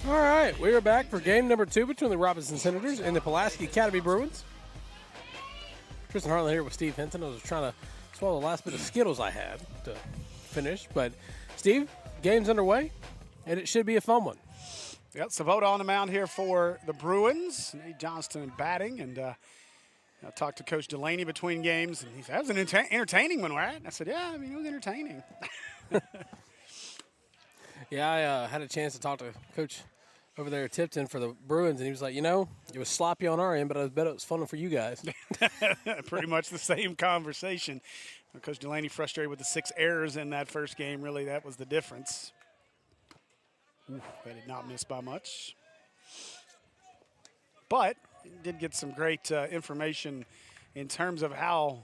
All right, we are back for game number 2 between the Robinson Senators and the Pulaski Academy Bruins. Tristan Harlen here with Steve Hinson. I was trying to swallow the last bit of Skittles I had to finish. But, Steve, game's underway, and it should be a fun one. Yep, Savota on the mound here for the Bruins. Nate Johnston batting, and I talked to Coach Delaney between games, and he said, that was an entertaining one, right? And I said, yeah, I mean, it was entertaining. Yeah, I had a chance to talk to Coach over there at Tipton for the Bruins, and he was like, it was sloppy on our end, but I bet it was fun for you guys. Pretty much the same conversation. Coach Delaney frustrated with the 6 errors in that first game. Really, that was the difference. Ooh, they did not miss by much. But did get some great information in terms of how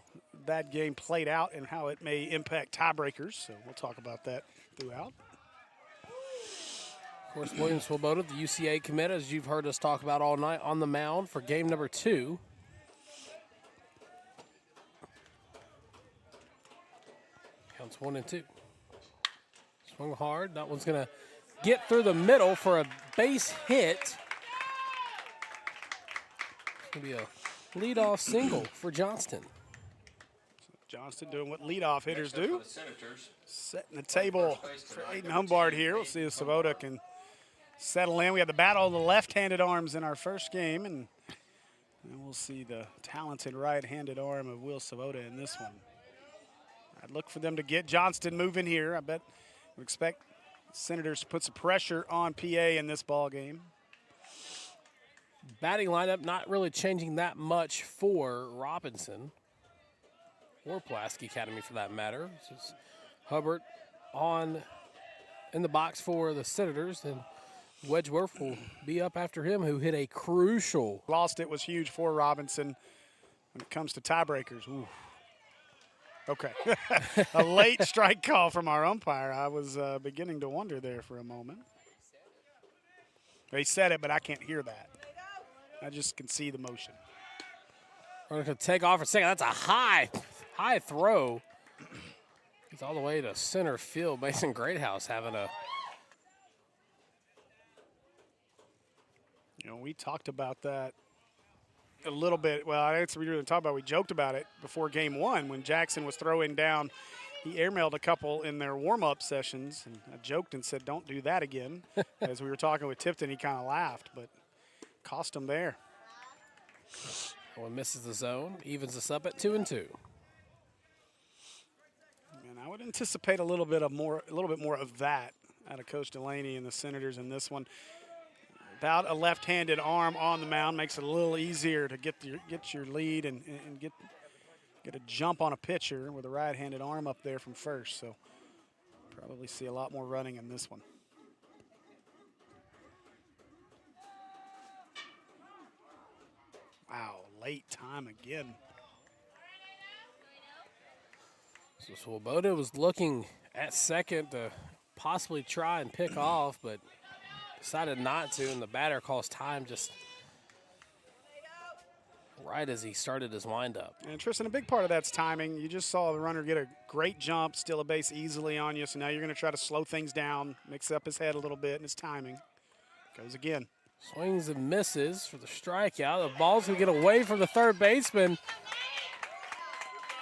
that game played out and how it may impact tiebreakers. So we'll talk about that throughout. Of course, William Swoboda, the UCA commit, as you've heard us talk about all night, on the mound for game number 2. Counts 1-2. Swung hard. That one's going to get through the middle for a base hit. It's going to be a leadoff single for Johnston. Johnston doing what leadoff hitters do. Setting the table for Aiden Humbard here. We'll see if Savota can settle in. We had the battle of the left-handed arms in our first game, and we'll see the talented right-handed arm of Will Savota in this one. I'd look for them to get Johnston moving here. I bet we expect Senators to put some pressure on PA in this ball game. Batting lineup not really changing that much for Robinson or Pulaski Academy for that matter. This is Hubbard in the box for the Senators, and Wedgeworth will be up after him, who hit a crucial. Lost it was huge for Robinson when it comes to tiebreakers. Ooh. Okay. A late strike call from our umpire. I was beginning to wonder there for a moment. They said it, but I can't hear that. I just can see the motion. We're going to take off for a second. That's a high throw. It's all the way to center field. Mason Greathouse having a. We talked about that a little bit. Well, I guess we didn't talk about it. We joked about it before game 1 when Jackson was throwing down. He airmailed a couple in their warm-up sessions, and I joked and said, don't do that again. As we were talking with Tipton, he kind of laughed, but cost him there. One misses the zone, evens us up at 2-2. And I would anticipate a little bit more of that out of Coach Delaney and the Senators in this one. Without a left-handed arm on the mound makes it a little easier to get your lead and get a jump on a pitcher with a right-handed arm up there from first. So probably see a lot more running in this one. Wow, late time again. So Swoboda was looking at second to possibly try and pick off, but decided not to, and the batter calls time just right as he started his windup. And Tristan, a big part of that's timing. You just saw the runner get a great jump, steal a base easily on you, so now you're going to try to slow things down, mix up his head a little bit, and his timing goes again. Swings and misses for the strikeout. The ball's going to get away from the third baseman.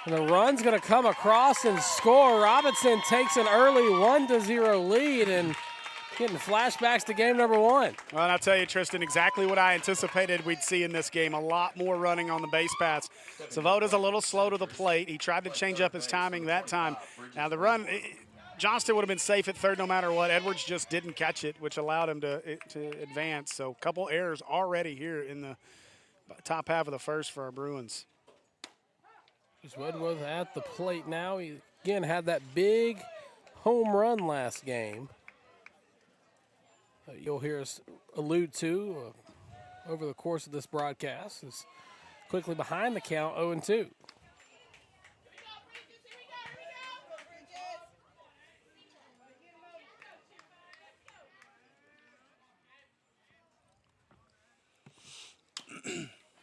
And the run's going to come across and score. Robinson takes an early 1-0 lead and getting flashbacks to game number 1. Well, and I'll tell you, Tristan, exactly what I anticipated we'd see in this game. A lot more running on the base paths. Savota's a little slow to the plate. He tried to change up his timing that time. Now the run, Johnston would have been safe at third no matter what. Edwards just didn't catch it, which allowed him to advance. So a couple errors already here in the top half of the first for our Bruins. Here's Wedgeworth at the plate now. He again had that big home run last game. You'll hear us allude to over the course of this broadcast. Is quickly behind the count, 0-2.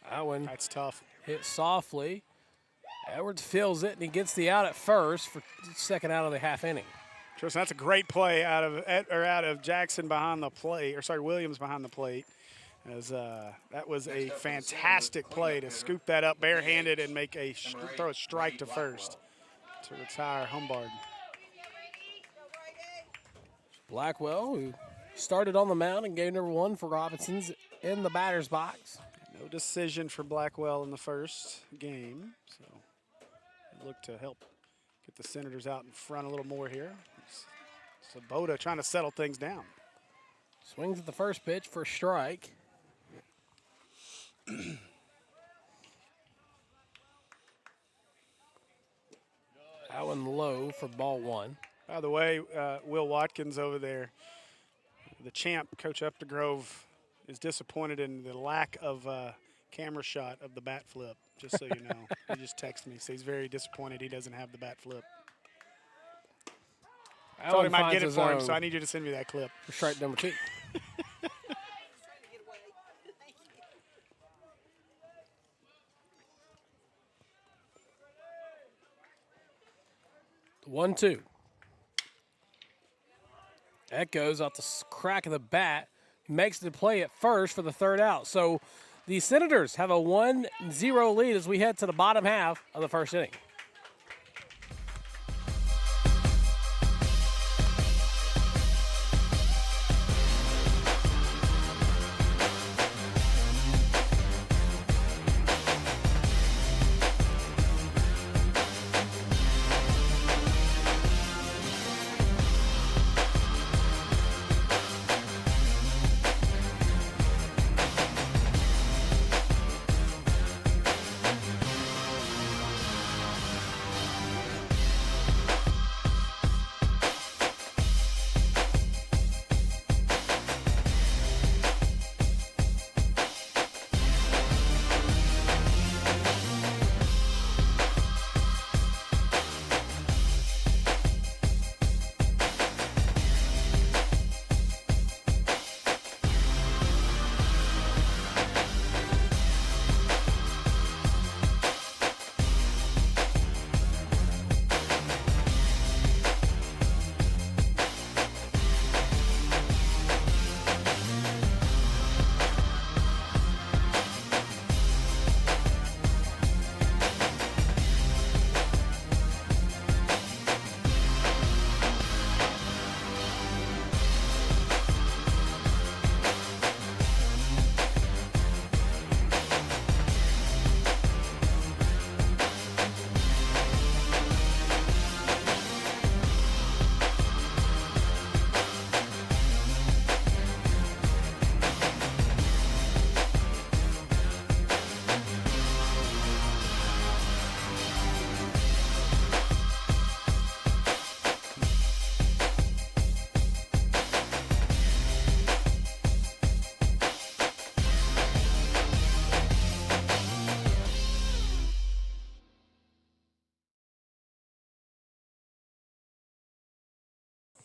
That one, that's tough. Hit softly. Edwards fills it, and he gets the out at first for second out of the half inning. Tristan, that's a great play out of Jackson behind the plate, or sorry, Williams behind the plate. As that was a fantastic play to scoop that up barehanded and make throw a strike to first to retire Humbard. Blackwell, who started on the mound in game number 1 for Robinson's in the batter's box. No decision for Blackwell in the first game, so look to help get the Senators out in front a little more here. Sabota trying to settle things down. Swings at the first pitch for a strike. That one low for ball 1. By the way, Will Watkins over there, the champ, Coach Updegrove, is disappointed in the lack of camera shot of the bat flip, just so you know. He just texted me, so he's very disappointed he doesn't have the bat flip. I thought he might get it for him, so I need you to send me that clip. For strike number 2. The 1-2. That goes off the crack of the bat. Makes the play at first for the third out. So the Senators have a 1-0 lead as we head to the bottom half of the first inning.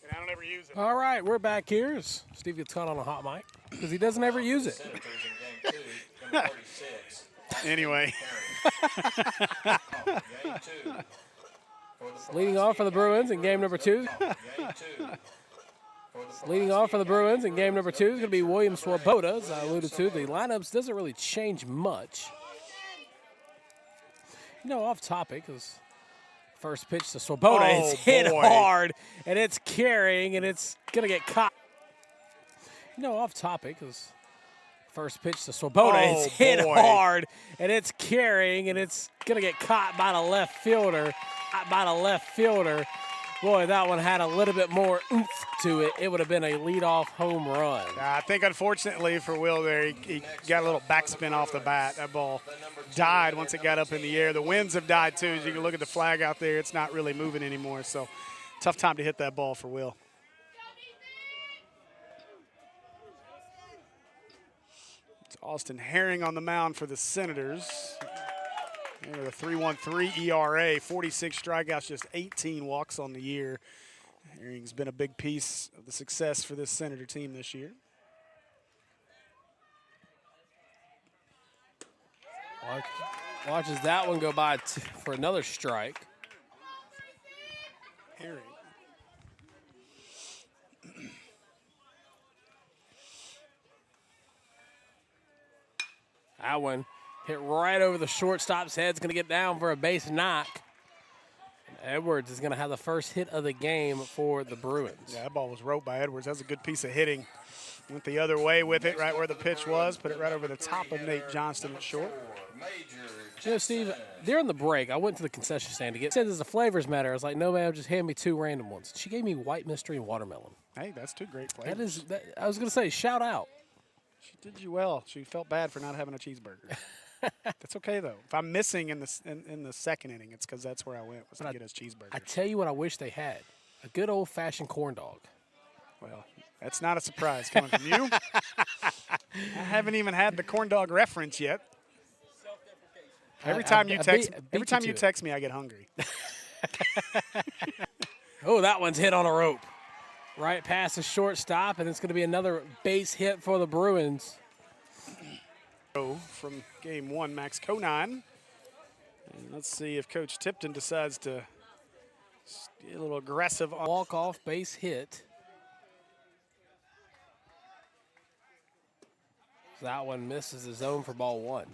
I don't ever use it. All right, we're back here. Steve gets caught on a hot mic because he doesn't ever use it. Anyway. Leading off for the Bruins in game number 2. Leading off for the Bruins in game number 2 is going to be William Swoboda, as I alluded to. The lineups doesn't really change much. You know, off topic is first pitch to Swoboda. It's hit hard, and it's carrying, and it's going to get caught. You know, off topic is first pitch to Swoboda. It's hit hard, and it's carrying, and it's going to get caught by the left fielder. Boy, that one had a little bit more oomph to it. It would have been a leadoff home run. I think, unfortunately for Will there, he got a little backspin off the bat. That ball died once it got up in the air. The winds have died, too. As you can look at the flag out there, it's not really moving anymore. So, tough time to hit that ball for Will. It's Austin Herring on the mound for the Senators. With a 3.13 ERA, 46 strikeouts, just 18 walks on the year. Herring's been a big piece of the success for this Senator team this year. Watches that one go by for another strike. Herring. That one hit right over the shortstop's head. It's going to get down for a base knock. Edwards is going to have the first hit of the game for the Bruins. Yeah, that ball was roped by Edwards. That was a good piece of hitting. Went the other way with it, right where the pitch was. Put it right over the top of Nate Johnston at short. You know, Steve, during the break, I went to the concession stand to get. Said there's a flavors matter. I was like, no, ma'am, just hand me 2 random ones. She gave me white mystery and watermelon. Hey, that's 2 great flavors. I was going to say, shout out. She did you well. She felt bad for not having a cheeseburger. That's okay though. If I'm missing in the second inning, it's because that's where I went, was to get us cheeseburgers. I tell you what, I wish they had a good old fashioned corn dog. Well, that's not a surprise coming from you. I haven't even had the corn dog reference yet. Every time you text me, I get hungry. Oh, that one's hit on a rope. Right past the shortstop, and it's going to be another base hit for the Bruins. From game 1, Max Conine. And let's see if Coach Tipton decides to get a little aggressive. Walk-off base hit. That one misses the zone for ball 1.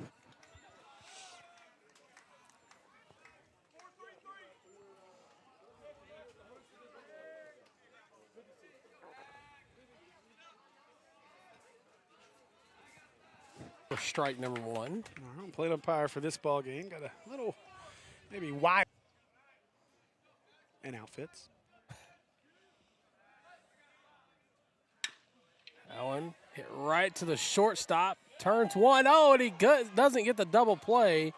For strike number 1. Plate umpire for this ball game. Got a little, maybe wide and outfits. That one hit right to the shortstop. Turns one. Oh, and he doesn't get the double play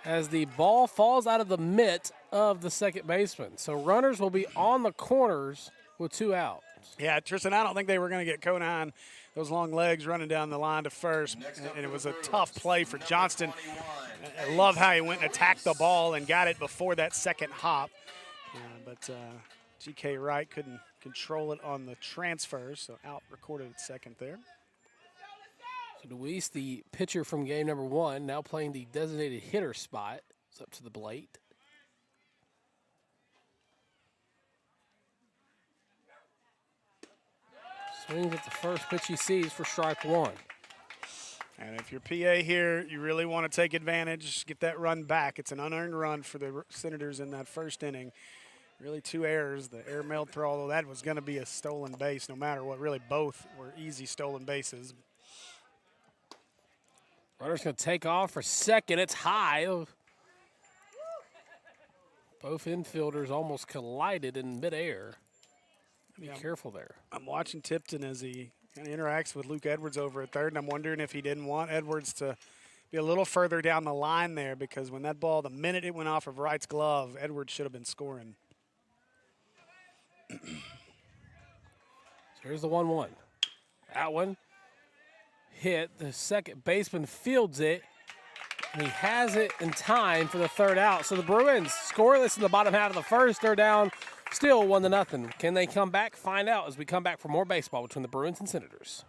as the ball falls out of the mitt of the second baseman. So runners will be on the corners with 2 outs. Yeah, Tristan, I don't think they were going to get Conine. Those long legs running down the line to first, and it was a tough play for Johnston. I love how he went and attacked the ball and got it before that second hop. But G.K. Wright couldn't control it on the transfers, so out recorded at second there. So Luis, the pitcher from game number 1, now playing the designated hitter spot, is up to the plate. Swings at the first pitch he sees for strike 1. And if you're PA here, you really want to take advantage, get that run back. It's an unearned run for the Senators in that first inning. Really 2 errors. The air mailed throw, although that was going to be a stolen base no matter what. Really both were easy stolen bases. Runner's going to take off for second. It's high. Both infielders almost collided in midair. Be careful there. I'm watching Tipton as he kind of interacts with Luke Edwards over at third, and I'm wondering if he didn't want Edwards to be a little further down the line there, because when that ball, the minute it went off of Wright's glove, Edwards should have been scoring. So here's the 1-1. That one hit. The second baseman fields it, and he has it in time for the third out. So the Bruins scoreless in the bottom half of the first. They're down still 1-0. Can they come back? Find out as we come back for more baseball between the Bruins and Senators.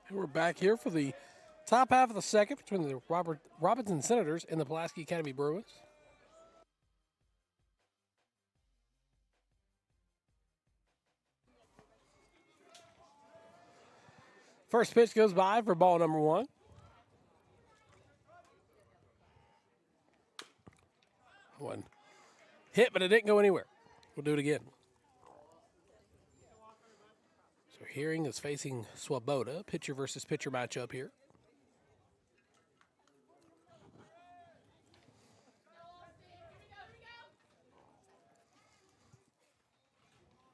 We're back here for the top half of the second between the Robinson Senators and the Pulaski Academy Bruins. First pitch goes by for ball number 1. One hit, but it didn't go anywhere. We'll do it again. So Herring is facing Swoboda. Pitcher versus pitcher matchup here.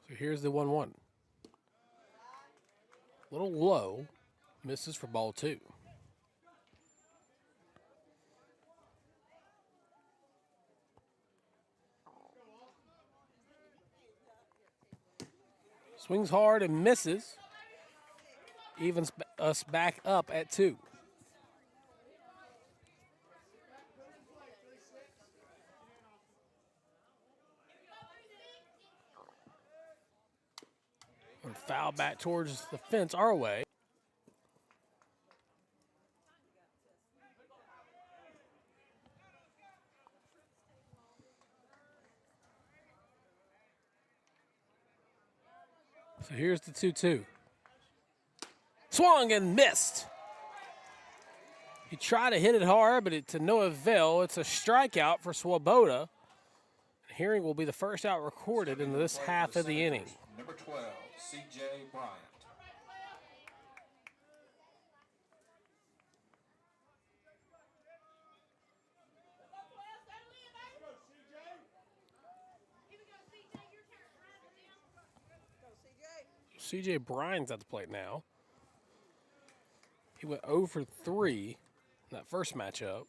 So here's the 1-1. Little low. Misses for ball 2. Swings hard and misses. Evens us back up at 2. And foul back towards the fence our way. So here's the 2-2. Swung and missed. He tried to hit it hard, but to no avail. It's a strikeout for Swoboda. Herring will be the first out recorded in this half of the inning. Number 12, C.J. Bryant. C.J. Bryant's at the plate now. He went 0 for 3 in that first matchup.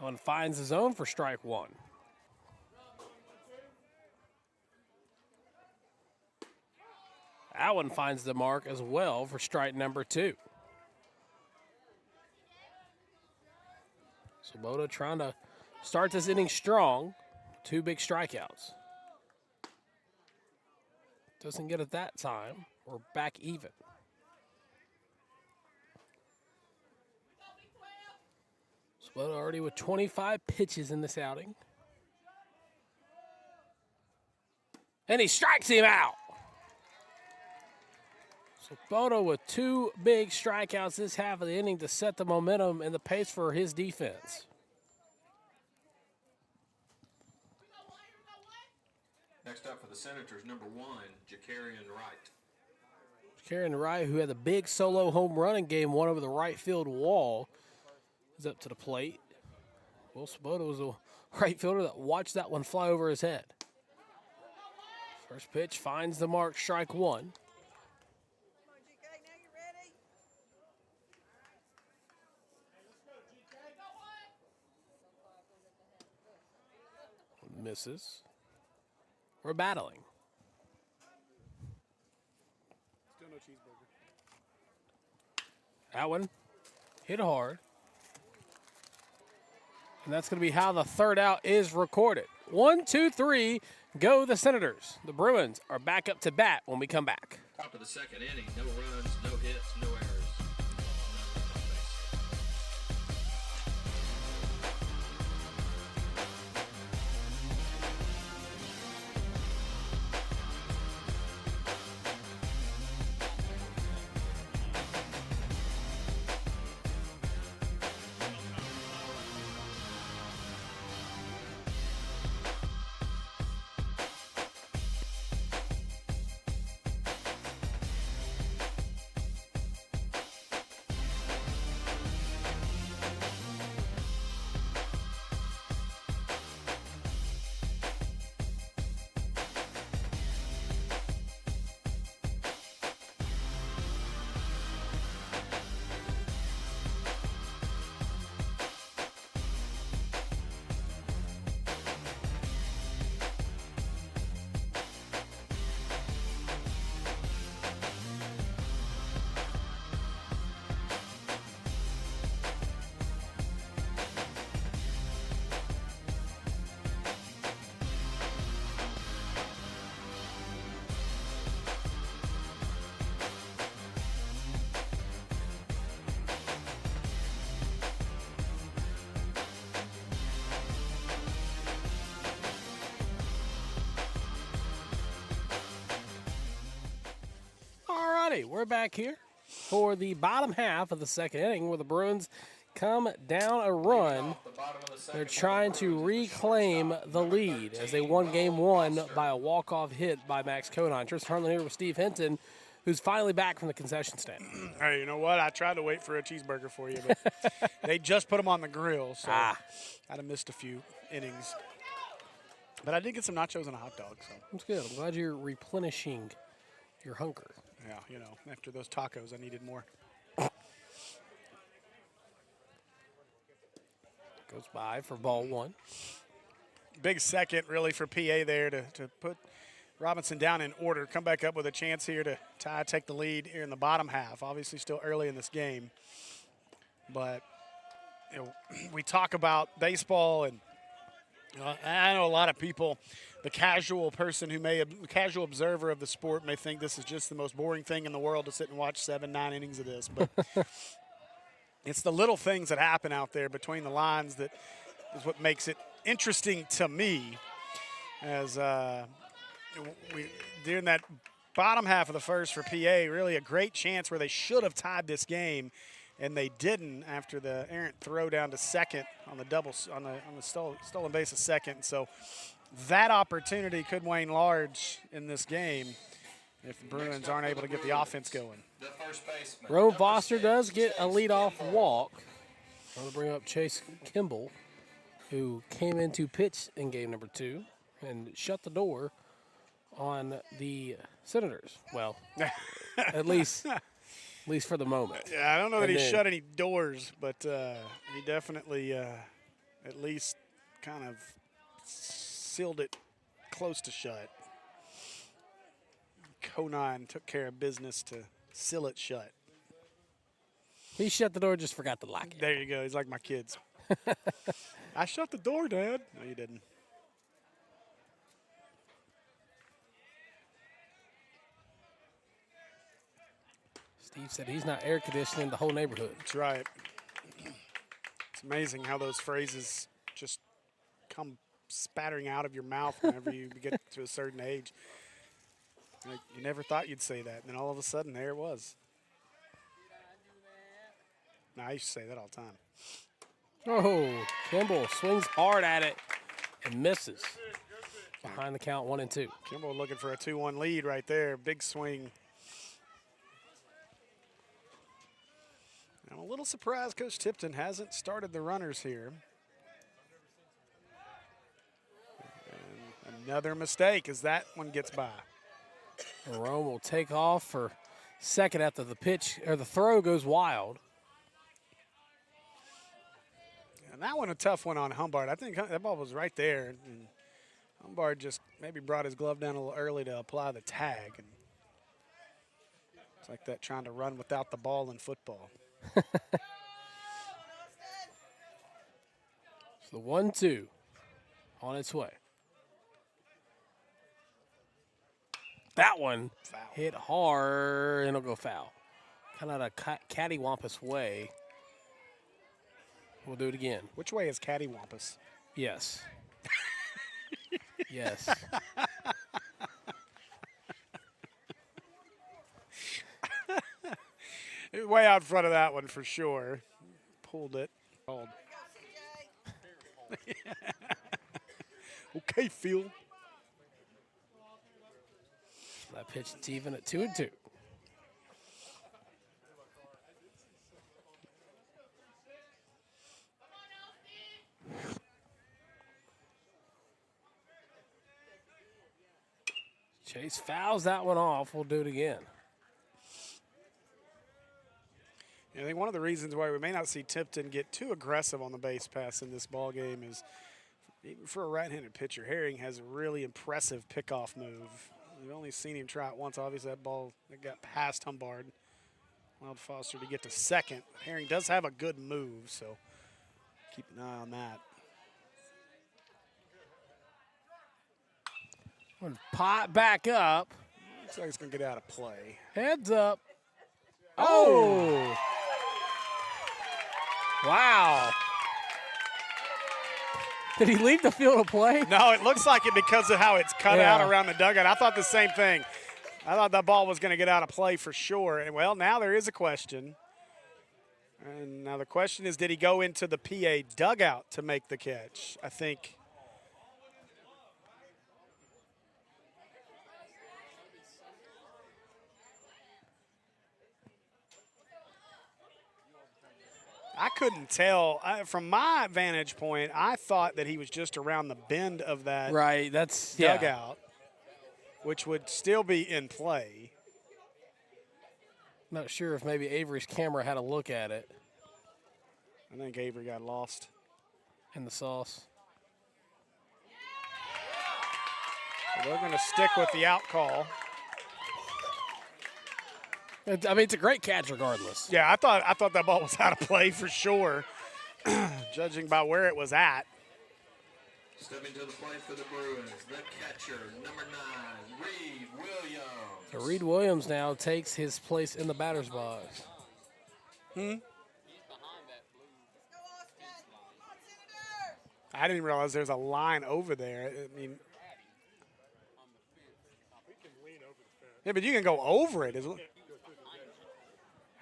And finds his own for strike 1. That one finds the mark as well for strike number 2. Swoboda trying to start this inning strong. 2 big strikeouts. Doesn't get it that time. We're back even. Swoboda already with 25 pitches in this outing. And he strikes him out. Swoboda with 2 big strikeouts this half of the inning to set the momentum and the pace for his defense. Next up for the Senators, number 1, Jakarian Wright. Jakarian Wright, who had the big solo home run in game 1 over the right field wall, is up to the plate. Will Swoboda was a right fielder that watched that one fly over his head. First pitch finds the mark, strike 1. Misses. We're battling. Still no cheeseburger. That one hit hard. And that's going to be how the third out is recorded. 1, 2, 3, go the Senators. The Bruins are back up to bat when we come back. Top of the second inning, no runs, no hits, no errors. righty, we're back here for the bottom half of the second inning where the Bruins come down a run. They're trying to reclaim the lead as they won game one by a walk-off hit by Max Conine. Tristan Harlen here with Steve Hinson, who's finally back from the concession stand. Hey, you know what? I tried to wait for a cheeseburger for you, but they just put them on the grill, so I'd have missed a few innings. But I did get some nachos and a hot dog. So That's good. I'm glad you're replenishing your hunger. yeah, you know, after those tacos, I needed more. Goes by for ball one. Big second, really, for PA there to put Robinson down in order. Come back up with a chance here to take the lead here in the bottom half. Obviously still early in this game. But you know, we talk about baseball, and I know a lot of people, the casual person casual observer of the sport may think this is just the most boring thing in the world to sit and watch 7-9 innings of this. But it's the little things that happen out there between the lines that is what makes it interesting to me. As during that bottom half of the first for PA, really a great chance where they should have tied this game, and they didn't after the errant throw down to second on the stolen base of second. So that opportunity could wane large in this game if the Bruins aren't able to get the offense going. The first baseman. Rowan Foster does get a leadoff walk. I'm going to bring up Chase Kimball, who came in to pitch in game number 2 and shut the door on the Senators. Well, at least for the moment. Yeah, I don't know that he shut any doors, but he definitely at least kind of sealed it close to shut. Conine took care of business to seal it shut. He shut the door, just forgot to lock it. There you go. He's like my kids. I shut the door, Dad. No, you didn't. Steve said he's not air conditioning the whole neighborhood. That's right. It's amazing how those phrases just come spattering out of your mouth whenever you get to a certain age. Like, you never thought you'd say that, and then all of a sudden, there it was. No, I used to say that all the time. Oh, Kimball swings hard at it and misses. Behind the count, 1-2. Kimball looking for a 2-1 lead right there. Big swing. I'm a little surprised Coach Tipton hasn't started the runners here. And another mistake as that one gets by. Rome will take off for second after the pitch, or the throw goes wild. And that one a tough one on Humbard. I think that ball was right there. And Humbard just maybe brought his glove down a little early to apply the tag. And it's like that, trying to run without the ball in football. So the 1-2 on its way. That one Foul. hit hard and it'll go foul. Kind of a cattywampus way. We'll do it again. Which way is cattywampus? Yes. Yes. Way out in front of that one for sure. Pulled it. Okay, Phil. That pitch, it's even at 2-2. Chase fouls that one off. We'll do it again. I think one of the reasons why we may not see Tipton get too aggressive on the base pass in this ball game is, even for a right-handed pitcher, Herring has a really impressive pickoff move. We've only seen him try it once. Obviously, that ball that got past Humbard allowed Foster to get to second. Herring does have a good move, so keep an eye on that. One pot back up. Looks like it's going to get out of play. Heads up. Oh! Wow. Did he leave the field of play? No, it looks like it because of how it's cut out around the dugout. I thought the same thing. I thought that ball was going to get out of play for sure. And, well, now there is a question. And now the question is, did he go into the PA dugout to make the catch? I think. I couldn't tell. From my vantage point, I thought that he was just around the bend of that dugout, which would still be in play. Not sure if maybe Avery's camera had a look at it. I think Avery got lost in the sauce. So they're going to stick with the out call. I mean, it's a great catch regardless. Yeah, I thought that ball was out of play for sure, judging by where it was at. Stepping to the plate for the Bruins, the catcher, number 9, Reed Williams. So Reed Williams now takes his place in the batter's box. I didn't realize there's a line over there. I mean, yeah, but you can go over it.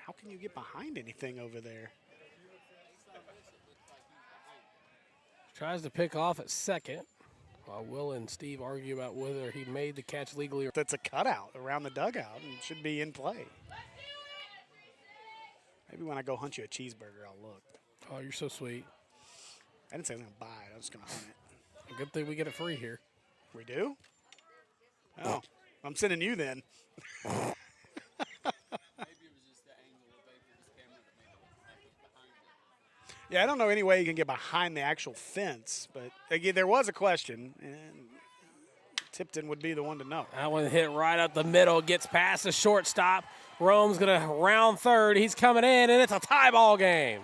How can you get behind anything over there? Tries to pick off at second, while Will and Steve argue about whether he made the catch legally. That's a cutout around the dugout and should be in play. Maybe when I go hunt you a cheeseburger, I'll look. Oh, you're so sweet. I didn't say I was going to buy it. I was just going to hunt it. A good thing we get it free here. We do? Oh, I'm sending you then. Yeah, I don't know any way you can get behind the actual fence, but again, there was a question, and Tipton would be the one to know. That one hit right up the middle, gets past the shortstop. Rome's going to round third. He's coming in, and it's a tie ball game.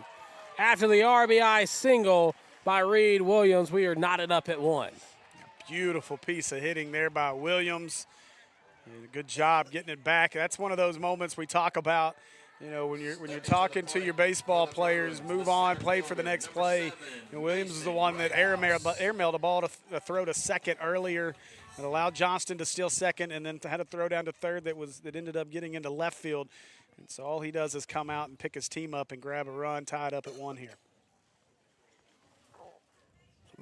After the RBI single by Reed Williams, we are knotted up at 1. Beautiful piece of hitting there by Williams. Good job getting it back. That's one of those moments we talk about. You know, when you're talking to your baseball players, move on, play for the next play. And Williams is the one that airmailed a ball to throw to second earlier. It allowed Johnston to steal second, and then had a throw down to third that ended up getting into left field. And so all he does is come out and pick his team up and grab a run, tied up at 1 here.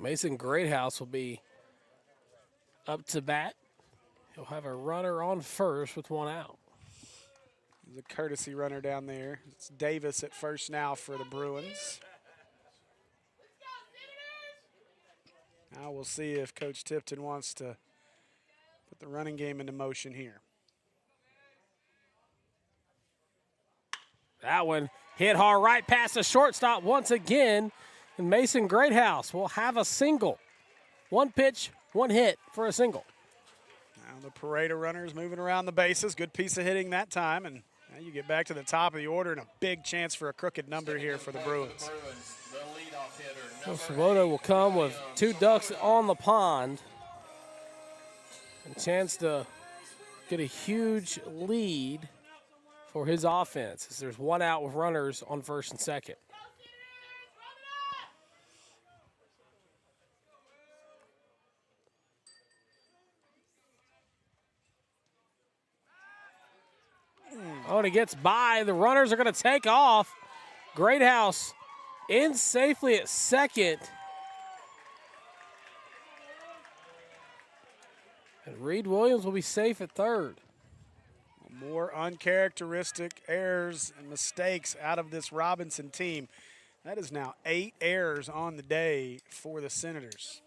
Mason Greathouse will be up to bat. He'll have a runner on first with 1 out. There's a courtesy runner down there. It's Davis at first now for the Bruins. Now we'll see if Coach Tipton wants to put the running game into motion here. That one hit hard right past the shortstop once again. And Mason Greathouse will have a single. 1 pitch, 1 hit for a single. Now the parade of runners moving around the bases. Good piece of hitting that time. And now you get back to the top of the order and a big chance for a crooked number here for the Bruins. So Svoboda will come with 2 ducks on the pond. A chance to get a huge lead for his offense, as there's 1 out with runners on first and second. Oh, and he gets by. The runners are going to take off. Greathouse in safely at second. And Reed Williams will be safe at third. More uncharacteristic errors and mistakes out of this Robinson team. That is now 8 errors on the day for the Senators.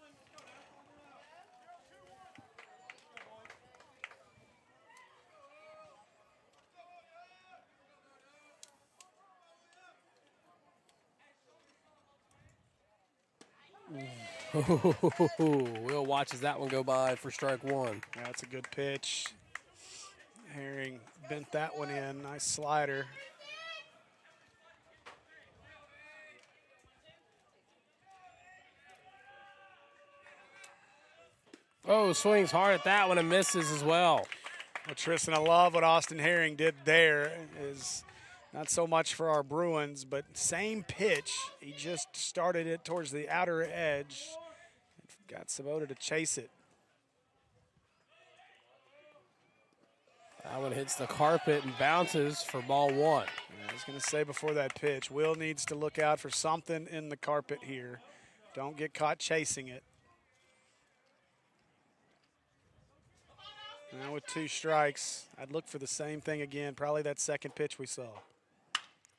Will watches that one go by for strike 1. That's a good pitch. Herring bent that one in. Nice slider. Oh, swings hard at that one and misses as well. Well, Tristan, I love what Austin Herring did there. Is not so much for our Bruins, but same pitch. He just started it towards the outer edge. Got Svoboda to chase it. That one hits the carpet and bounces for ball one. Yeah, I was going to say before that pitch, Will needs to look out for something in the carpet here. Don't get caught chasing it. Now with 2 strikes, I'd look for the same thing again, probably that second pitch we saw.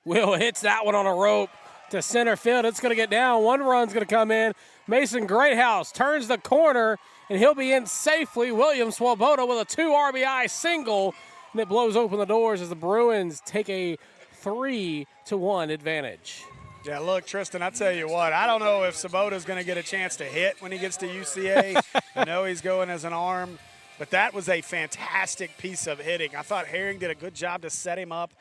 Will hits that one on a rope to center field. It's going to get down. 1 run's going to come in. Mason Greathouse turns the corner, and he'll be in safely. William Swoboda with a 2 RBI single, and it blows open the doors as the Bruins take a 3-1 advantage. Yeah, look, Tristan, I tell you what, I don't know if Swoboda's going to get a chance to hit when he gets to UCA. I know he's going as an arm, but that was a fantastic piece of hitting. I thought Herring did a good job to set him up.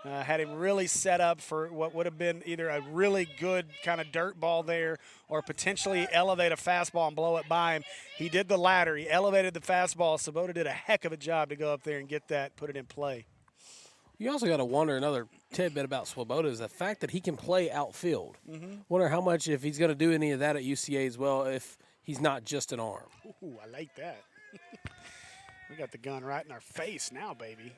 Had him really set up for what would have been either a really good kind of dirt ball there or potentially elevate a fastball and blow it by him. He did the latter. He elevated the fastball. Swoboda did a heck of a job to go up there and get that, put it in play. You also got to wonder, another tidbit about Swoboda is the fact that he can play outfield. Wonder how much, if he's going to do any of that at UCA as well, if he's not just an arm. Ooh, I like that. We got the gun right in our face now, baby.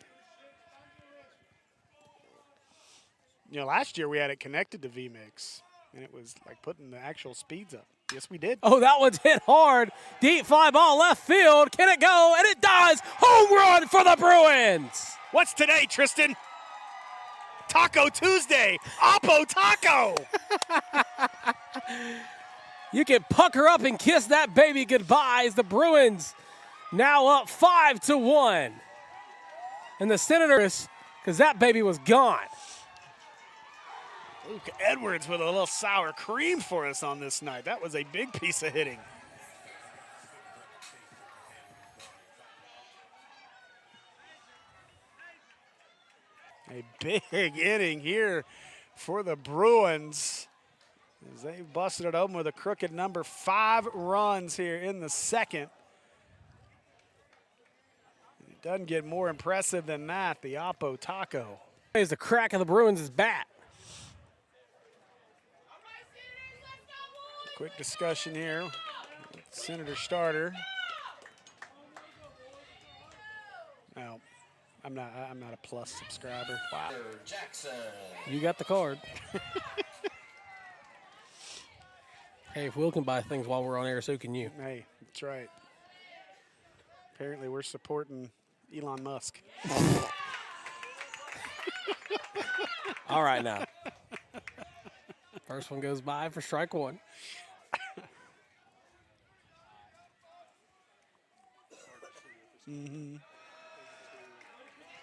You know, last year we had it connected to VMix, and it was like putting the actual speeds up. Yes, we did. Oh, that one's hit hard. Deep fly ball left field. Can it go? And it does. Home run for the Bruins. What's today, Tristan? Taco Tuesday. Oppo Taco. You can pucker up and kiss that baby goodbye as the Bruins now up 5-1. And the Senators, because that baby was gone. Luke Edwards with a little sour cream for us on this night. That was a big piece of hitting. A big inning here for the Bruins as they busted it open with a crooked number. 5 runs here in the second. It doesn't get more impressive than that, the Oppo Taco. Is the crack of the Bruins' bat. Quick discussion here. Senator starter. No, I'm not a plus subscriber. Wow. Jackson. You got the card. Hey, if Will can buy things while we're on air, so can you. Hey, that's right. Apparently we're supporting Elon Musk. All right, now. First one goes by for strike 1.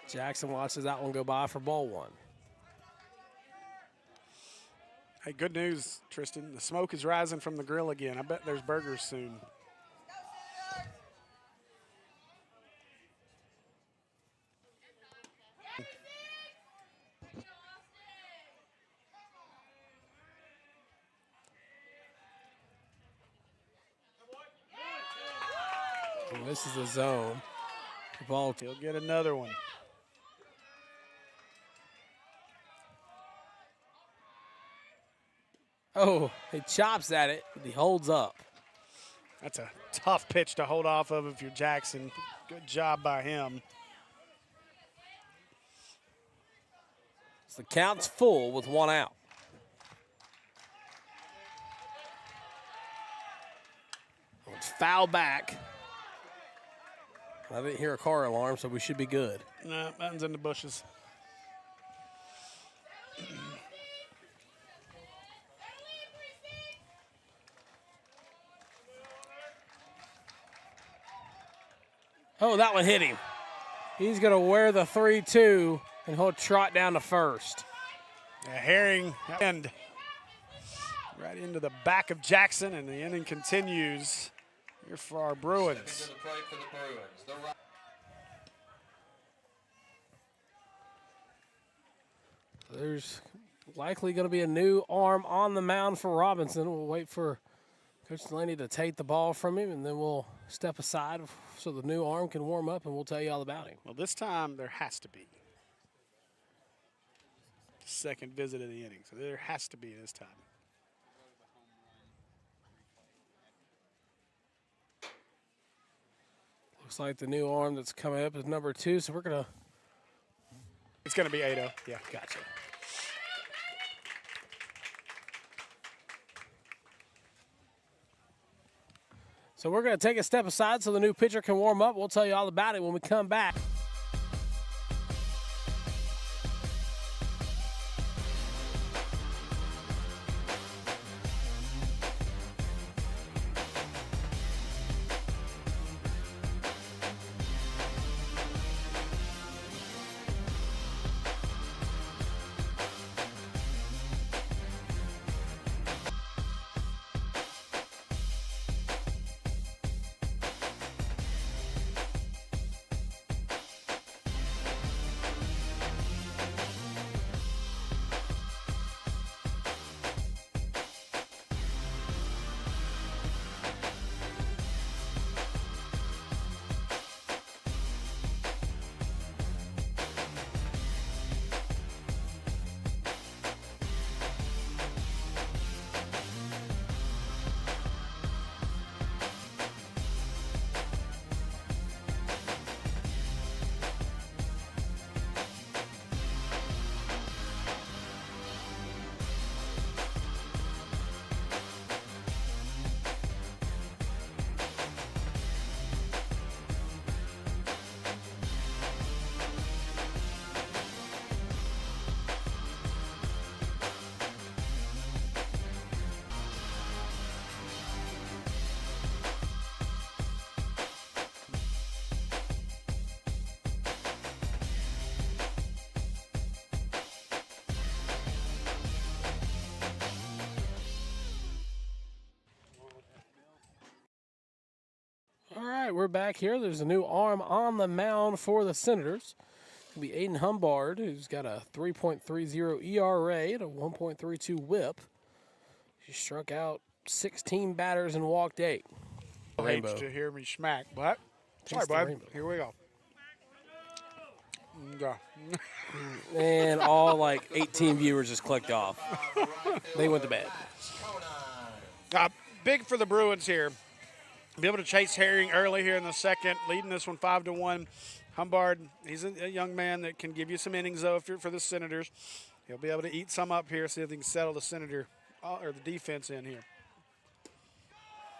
Jackson watches that one go by for ball 1. Hey, good news, Tristan. The smoke is rising from the grill again. I bet there's burgers soon. And this is the zone. The ball. He'll get another one. Oh, he chops at it, but he holds up. That's a tough pitch to hold off of if you're Jackson. Good job by him. So the count's full with 1 out. It's foul back. I didn't hear a car alarm, so we should be good. No, nothing's in the bushes. Oh, that one hit him. He's going to wear the 3-2, and he'll trot down to first. A Herring end right into the back of Jackson, and the inning continues here for our Bruins. There's likely going to be a new arm on the mound for Robinson. We'll wait for Coach Delaney to take the ball from him, and then we'll step aside so the new arm can warm up, and we'll tell you all about him. Well, this time there has to be. Second visit of the inning, so there has to be this time. Looks like the new arm that's coming up is number 2, so we're going to It's going to be 8-0. Yeah. Gotcha. So we're going to take a step aside so the new pitcher can warm up. We'll tell you all about it when we come back. All right, we're back here. There's a new arm on the mound for the Senators. It'll be Aiden Humbard, who's got a 3.30 ERA and a 1.32 WHIP. He struck out 16 batters and walked 8. Hates to hear me smack, but sorry, bud. Here we go. And all like 18 viewers just clicked off. They went to bed. Big for the Bruins here. Be able to chase Herring early here in the second, leading this one 5-1. Humbard, he's a young man that can give you some innings, though, if you're for the Senators. He'll be able to eat some up here, see if he can settle the Senator or the defense in here.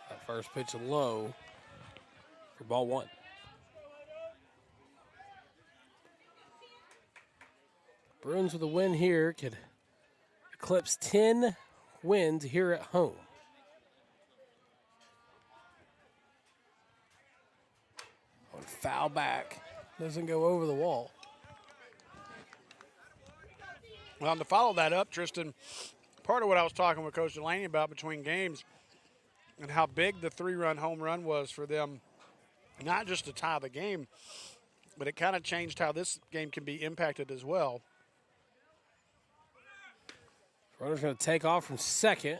That first pitch low for ball 1. Bruins with a win here could eclipse 10 wins here at home. Foul back. Doesn't go over the wall. Well, and to follow that up, Tristan, part of what I was talking with Coach Delaney about between games and how big the 3-run home run was for them, not just to tie the game, but it kind of changed how this game can be impacted as well. Runner's going to take off from second.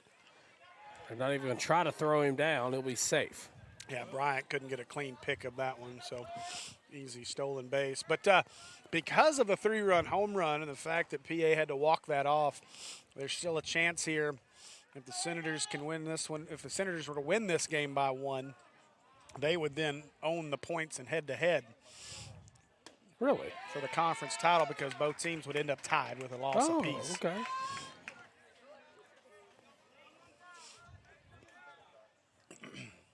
They're not even going to try to throw him down. He'll be safe. Yeah, Bryant couldn't get a clean pick of that one, so easy stolen base. But because of the 3-run home run and the fact that PA had to walk that off, there's still a chance here if the Senators can win this one. If the Senators were to win this game by 1, they would then own the points in head-to-head. Really? For the conference title, because both teams would end up tied with a loss apiece. Okay.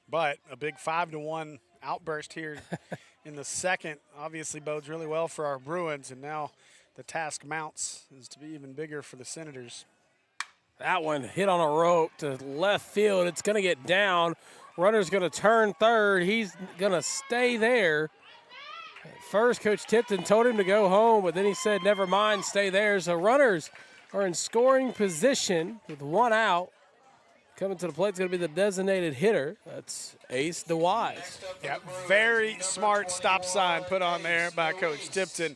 But a big 5-1 outburst here in the second obviously bodes really well for our Bruins, and now the task mounts is to be even bigger for the Senators. That one hit on a rope to left field. It's going to get down. Runner's going to turn third. He's going to stay there. At first, Coach Tipton told him to go home, but then he said, never mind, stay there. So runners are in scoring position with 1 out. Coming to the plate is going to be the designated hitter. That's Ace DeWise. Yeah, very smart stop sign put on there by Coach Tipton.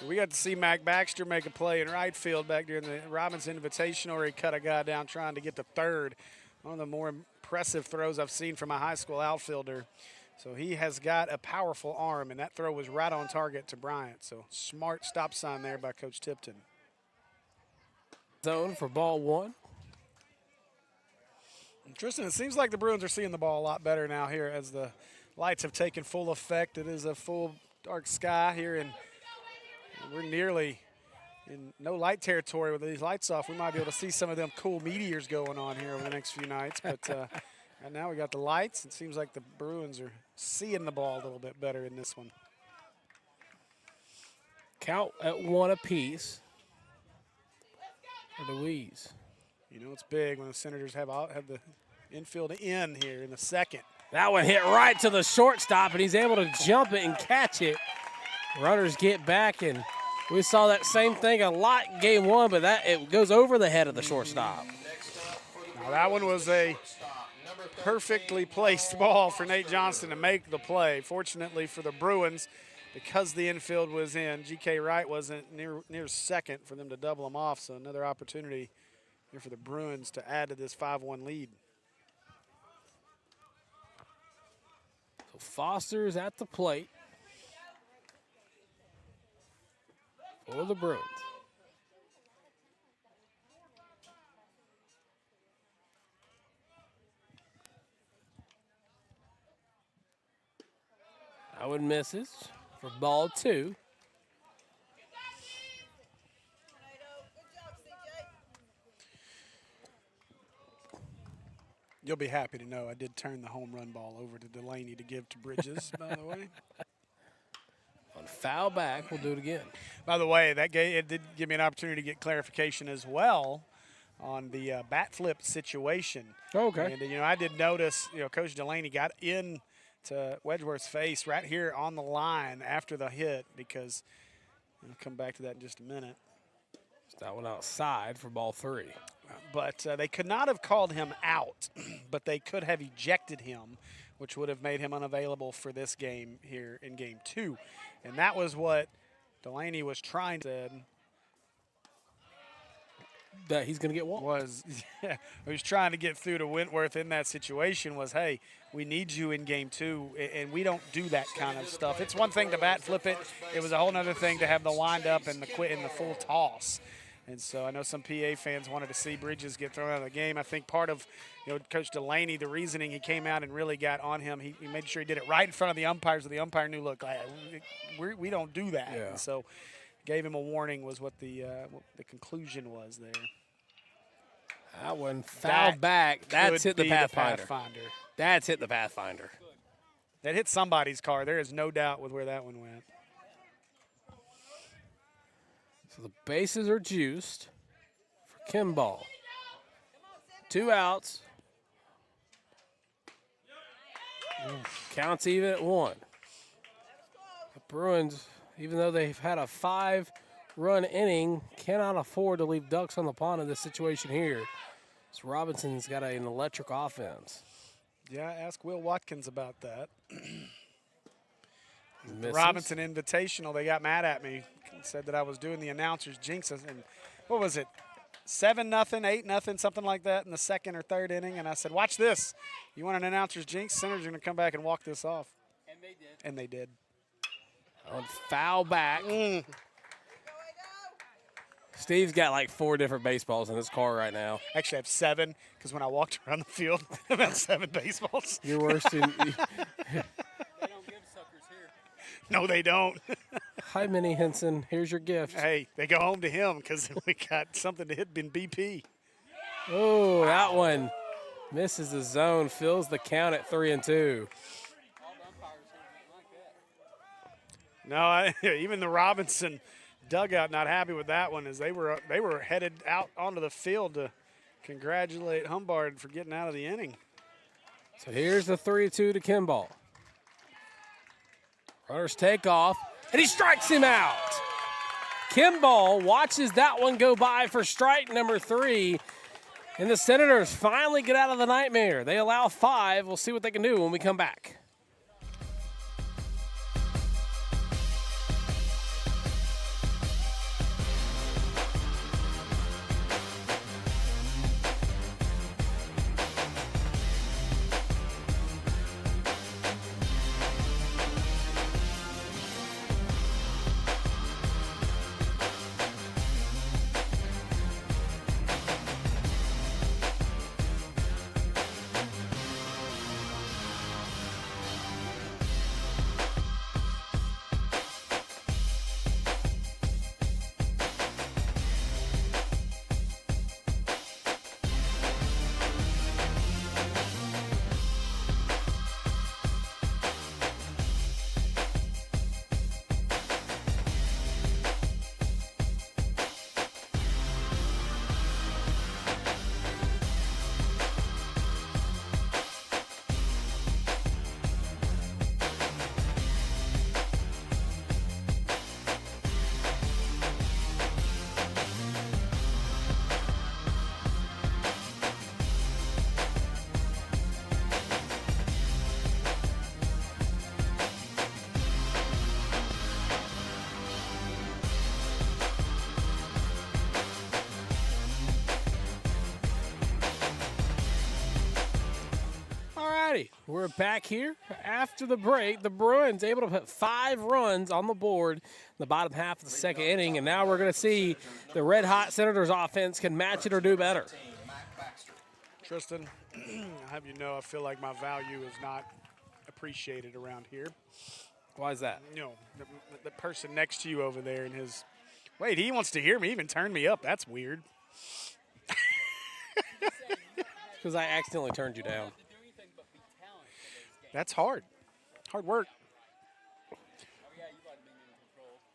We got to see Mac Baxter make a play in right field back during the Robinson Invitational where he cut a guy down trying to get to third. One of the more impressive throws I've seen from a high school outfielder. So he has got a powerful arm, and that throw was right on target to Bryant. So smart stop sign there by Coach Tipton. Zone for ball 1. Tristan, it seems like the Bruins are seeing the ball a lot better now here as the lights have taken full effect. It is a full dark sky here, and we're nearly in no light territory with these lights off. We might be able to see some of them cool meteors going on here over the next few nights. But and now we got the lights. It seems like the Bruins are seeing the ball a little bit better in this one. Count at 1 apiece for Louise. You know it's big when the Senators have the infield in here in the second. That one hit right to the shortstop, and he's able to jump it and catch it. Runners get back, and we saw that same thing a lot in game 1, but it goes over the head of the shortstop. Now that one was a perfectly placed ball for Nate Johnston to make the play. Fortunately for the Bruins, because the infield was in, G.K. Wright wasn't near second for them to double him off, so another opportunity here for the Bruins to add to this 5-1 lead. So Foster's at the plate for the Bruins. That one misses for ball 2. You'll be happy to know I did turn the home run ball over to Delaney to give to Bridges, by the way. On foul back, we'll do it again. By the way, that it did give me an opportunity to get clarification as well on the bat flip situation. Okay. And, I did notice, Coach Delaney got in to Wedgeworth's face right here on the line after the hit, because I'll come back to that in just a minute. That one outside for ball 3. But they could not have called him out, but they could have ejected him, which would have made him unavailable for this game here in game 2. And that was what Delaney was trying to say. That he's going to get walked. He was trying to get through to Wentworth in that situation was, hey, we need you in game 2, and we don't do that kind of stuff. It's one thing to bat flip it. It was a whole other thing to have the wind up and the full toss. And so I know some PA fans wanted to see Bridges get thrown out of the game. I think part of Coach Delaney, the reasoning he came out and really got on him, he made sure he did it right in front of the umpires, so the umpire knew, look, we don't do that. Yeah. And so gave him a warning was what the conclusion was there. That one foul back. That's hit the Pathfinder. Pathfinder. That's hit the Pathfinder. That hit somebody's car. There is no doubt with where that one went. So the bases are juiced for Kimball. 2 outs. Counts even at 1. The Bruins, even though they've had a 5-run inning, cannot afford to leave ducks on the pond in this situation here. So Robinson's got an electric offense. Yeah, ask Will Watkins about that. Misses. Robinson Invitational, they got mad at me. Said that I was doing the announcer's jinx. And what was it? 7-0, 8-0, something like that in the second or third inning. And I said, watch this. You want an announcer's jinx? Senators are going to come back and walk this off. And they did. And they did. On foul back. Steve's got like 4 different baseballs in his car right now. Actually, I have 7 because when I walked around the field, about 7 baseballs. You're worse than. They don't give suckers here. No, they don't. Hi, Minnie Hinson. Here's your gift. Hey, they go home to him because we got something to hit in BP. Oh, that one misses the zone, fills the count at 3-2. All the umpires here didn't like that. No, even the Robinson dugout not happy with that one as they were headed out onto the field to congratulate Humbard for getting out of the inning. So here's the 3-2 to Kimball. Runners take off, and he strikes him out. Kimball watches that one go by for strike number 3, and the Senators finally get out of the nightmare. They allow 5. We'll see what they can do when we come back. righty, we're back here after the break. The Bruins able to put 5 runs on the board in the bottom half of the second inning, and now we're going to see the red-hot Senators offense can match it or do better. Tristan, I'll have you know, I feel like my value is not appreciated around here. Why is that? You know, the person next to you over there and his, wait, he wants to hear me, even turn me up. That's weird. Because I accidentally turned you down. That's hard. Hard work.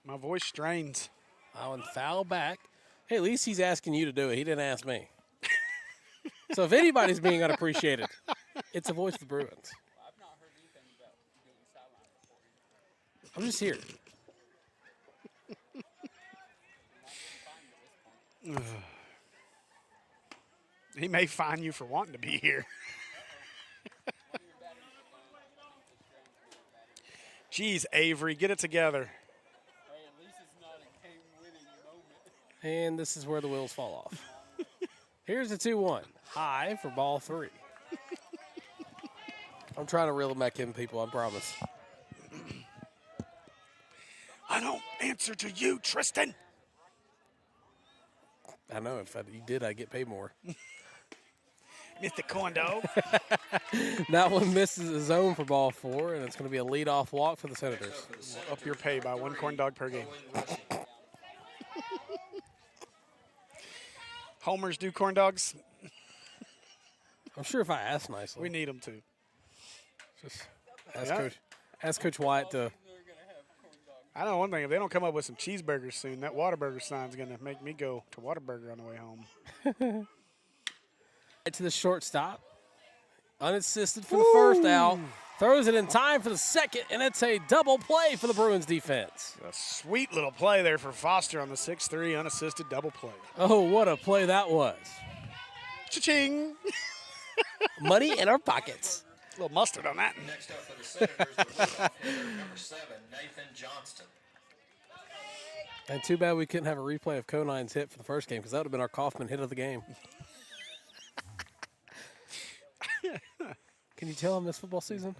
My voice strains. I went foul back. Hey, at least he's asking you to do it. He didn't ask me. So if anybody's being unappreciated, it's the voice of the Bruins. I'm just here. He may fine you for wanting to be here. Jeez, Avery, get it together. And this is where the wheels fall off. Here's the 2-1. High for ball 3. I'm trying to reel them back in, people, I promise. I don't answer to you, Tristan. I know, if you did, I'd get paid more. Mr. Corn Dog. That one misses the zone for ball 4, and it's going to be a leadoff walk for the Senators. Up your pay by 1 corn dog per game. Homers do corn dogs? I'm sure if I ask nicely. We need them to. Just ask Coach White to. I know one thing. If they don't come up with some cheeseburgers soon, that Whataburger sign's going to make me go to Whataburger on the way home. Right to the shortstop. Unassisted for the first out. Throws it in time for the second, and it's a double play for the Bruins defense. A sweet little play there for Foster on the 6-3 unassisted double play. Oh, what a play that was. Cha-ching. Money in our pockets. A little mustard on that. Next up for the Senators, the leadoff hitter, number 7, Nathan Johnston. And too bad we couldn't have a replay of Conine's hit for the first game, because that would have been our Kaufman hit of the game. Can you tell him this football season?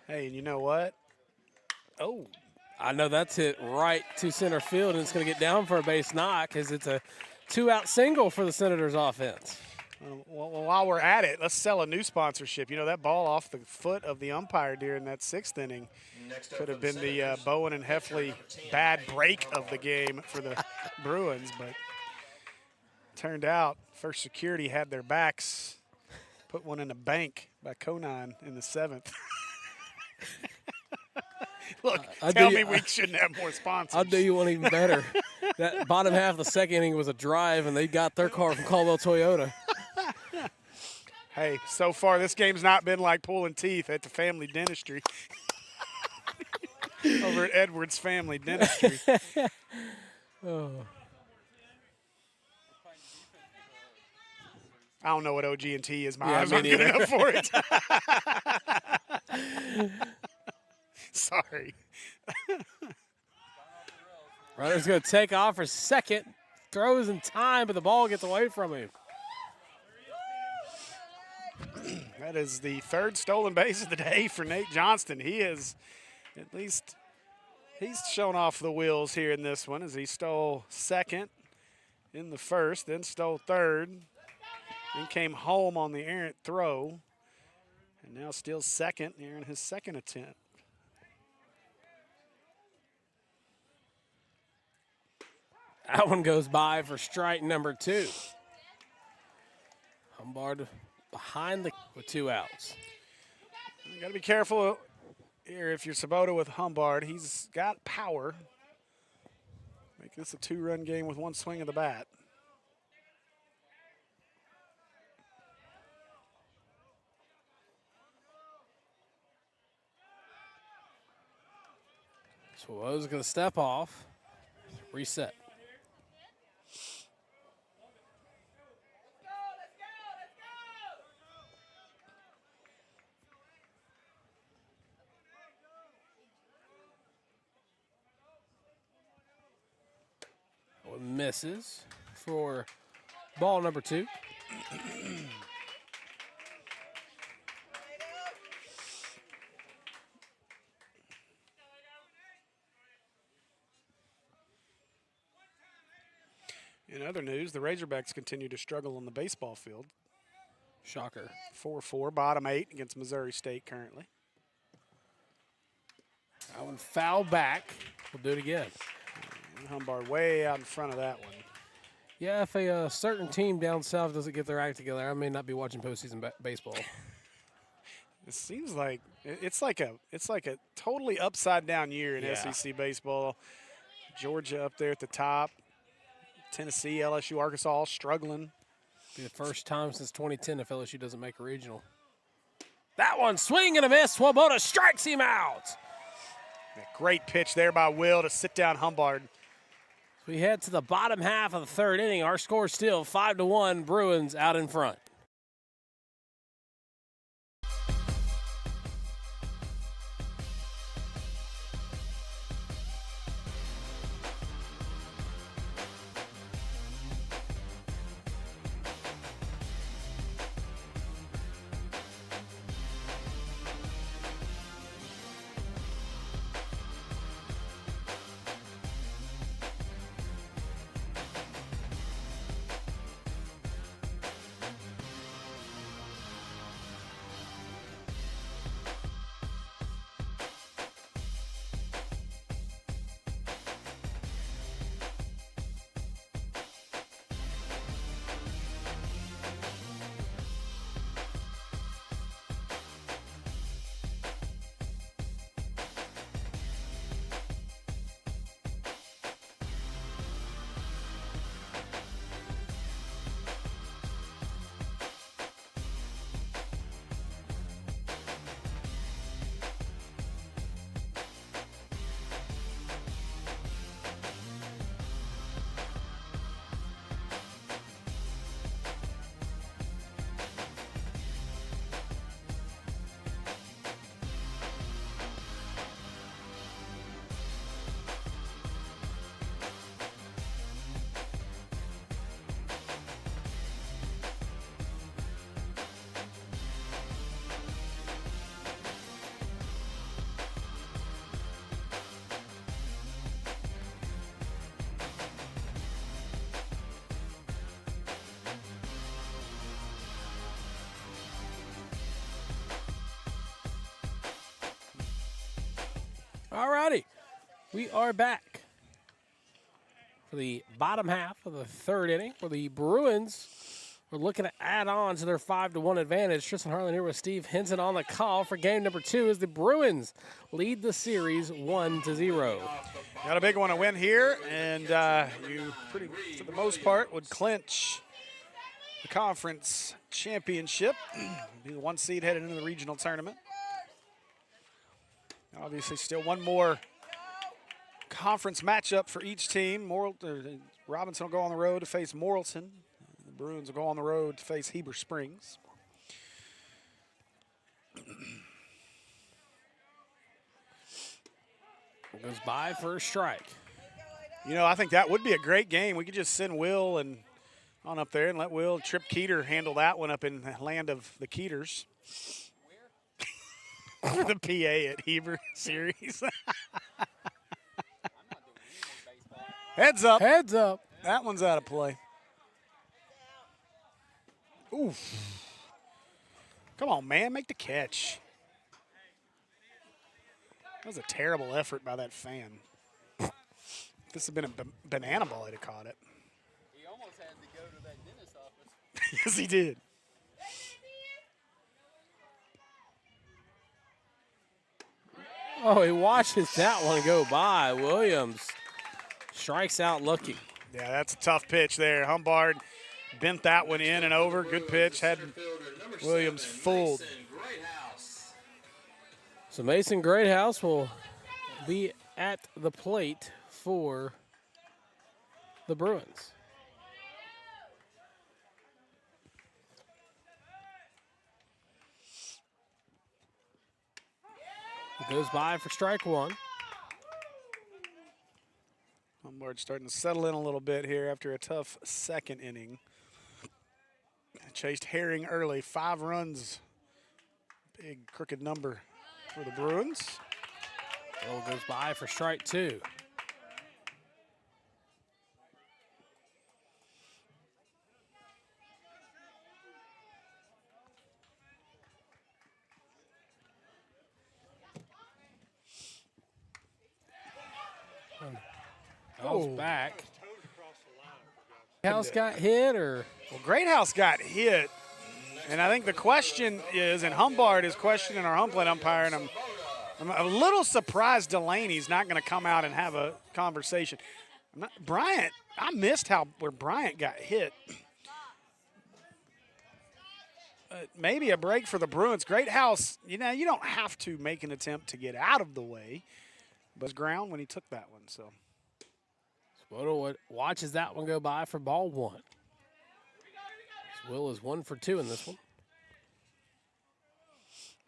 Hey, and you know what? Oh. I know that's hit right to center field, and it's going to get down for a base knock because it's a 2-out single for the Senators offense. Well, while we're at it, let's sell a new sponsorship. You know, that ball off the foot of the umpire during that 6th inning could have been the Bowen and Heffley bad break of the game for the Bruins, but turned out First Security had their backs. Put one in the bank by Conine in the 7th. Look, tell me we shouldn't have more sponsors. I'll do you one even better. That bottom half of the second inning was a drive, and they got their car from Caldwell Toyota. Hey, so far this game's not been like pulling teeth at the family dentistry. Over at Edwards Family Dentistry. Oh. I don't know what OG&T is. My Yeah, eyes me aren't good neither. enough for it. Sorry. Runner's going to take off for second. Throws in time, but the ball gets away from him. That is the 3rd stolen base of the day for Nate Johnston. He is, at least, he's shown off the wheels here in this one as he stole 2nd in the 1st, then stole 3rd. Then came home on the errant throw, and now steals 2nd here in his 2nd attempt. That one goes by for strike number 2. Humbard behind with 2 outs. You got to be careful here if you're Sabota with Humbard. He's got power. Make this a 2-run game with 1 swing of the bat. So Woe's going to step off, reset. One misses for ball number 2. In other news, the Razorbacks continue to struggle on the baseball field. Shocker. 4-4, bottom 8 against Missouri State currently. That one foul back. We'll do it again. Humbard way out in front of that one. Yeah, if a certain team down south doesn't get their act together, I may not be watching postseason baseball. It seems like it's like a totally upside down year in SEC baseball. Georgia up there at the top. Tennessee, LSU, Arkansas all struggling. Be the first time since 2010 if LSU doesn't make a regional. That one, swing and a miss. Swoboda strikes him out. A great pitch there by Will to sit down Humbard. We head to the bottom half of the third inning. Our score still 5-1. Bruins out in front. All righty, we are back for the bottom half of the third inning where the Bruins are looking to add on to their 5-1 advantage. Tristan Harlen here with Steve Hinson on the call for game number 2 as the Bruins lead the series 1-0. Got a big one to win here, and you pretty, for the most part, would clinch the conference championship. Be the 1 seed headed into the regional tournament. Obviously, still one more conference matchup for each team. Robinson will go on the road to face Morrilton. The Bruins will go on the road to face Heber Springs. Goes by for a strike. You know, I think that would be a great game. We could just send Will and on up there and let Will Trip Keeter handle that one up in the land of the Keeters. The PA at Heber series. Heads up. Heads up. That one's out of play. Oof. Come on, man. Make the catch. That was a terrible effort by that fan. If this had been a banana ball, he'd have caught it. He almost had to go to that dentist office. Yes, he did. Oh, he watches that one go by. Williams strikes out looking. Yeah, that's a tough pitch there. Humbard bent that one in and over. Good pitch. Had Williams fooled. So Mason Greathouse will be at the plate for the Bruins. Goes by for strike 1. Humbard starting to settle in a little bit here after a tough second inning. Chased Herring early, 5 runs. Big crooked number for the Bruins. Ball goes by for strike 2. Ball's back. House got hit, or Well, Great House got hit, and I think the question is, and Humbard is questioning our home plate umpire, and I'm a little surprised Delaney's not going to come out and have a conversation. Bryant, I missed where Bryant got hit. Maybe a break for the Bruins. Great House, you don't have to make an attempt to get out of the way, but it's ground when he took that one. So Swoboda watches that one go by for ball one. Will is 1 for 2 in this one.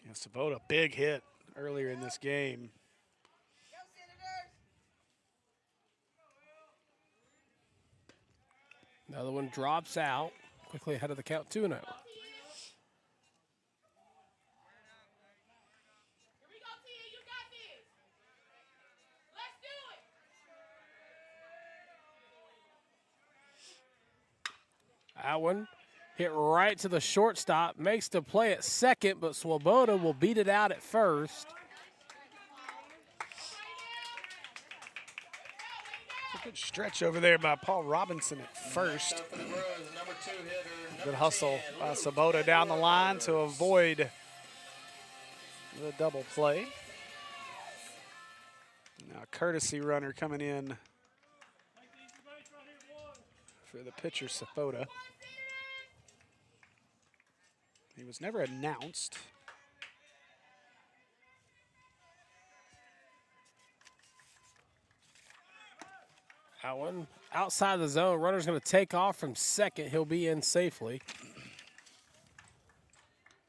Yeah, Swoboda, big hit earlier in this game. Another one drops out quickly ahead of the count, 2-0. That one hit right to the shortstop, makes the play at second, but Swoboda will beat it out at first. It's a good stretch over there by Paul Robinson at first. Good hustle by Swoboda down the line to avoid the double play. Now a courtesy runner coming in for the pitcher, Swoboda. He was never announced. That one outside the zone. Runner's going to take off from second. He'll be in safely.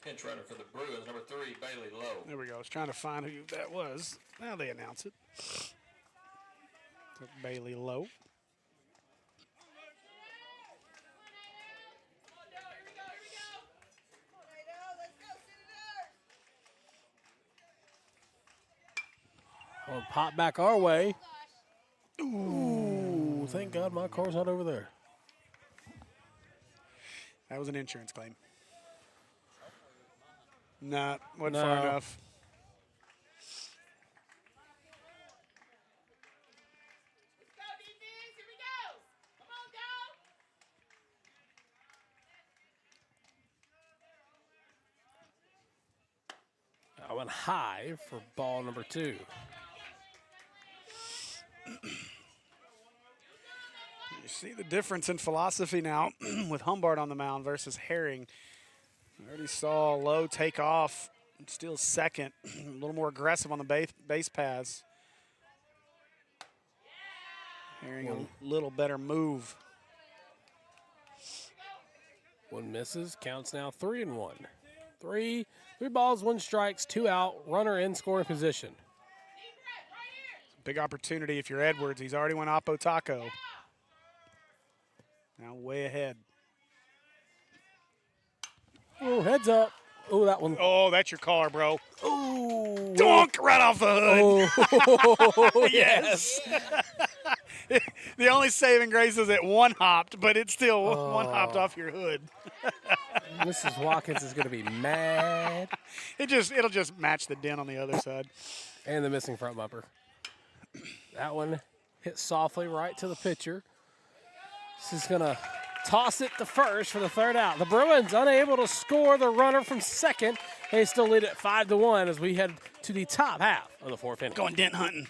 Pinch runner for the Bruins, number 3, Bailey Lowe. There we go. I was trying to find who that was. Now they announce it. Took Bailey Lowe. Oh, pop back our way. Ooh, thank God my car's not over there. That was an insurance claim. Wasn't far enough. I went high for ball number 2. You see the difference in philosophy now with Humbard on the mound versus Herring. I already saw Lowe take off, steal second, a little more aggressive on the base paths. Herring a little better move. One misses, counts now 3-1. Three balls, 1 strikes, 2 out, runner in scoring position. Big opportunity if you're Edwards. He's already went Oppo Taco. Now way ahead. Oh, heads up. Oh, that one. Oh, that's your car, bro. Oh. Donk right off the hood. Oh, yes. The only saving grace is it one hopped, but it's still one hopped off your hood. Mrs. Watkins is going to be mad. It'll just match the dent on the other side. And the missing front bumper. That one hit softly right to the pitcher. This is going to toss it to first for the 3rd out. The Bruins unable to score the runner from second. They still lead at 5-1 as we head to the top half of the 4th inning. Going dent hunting.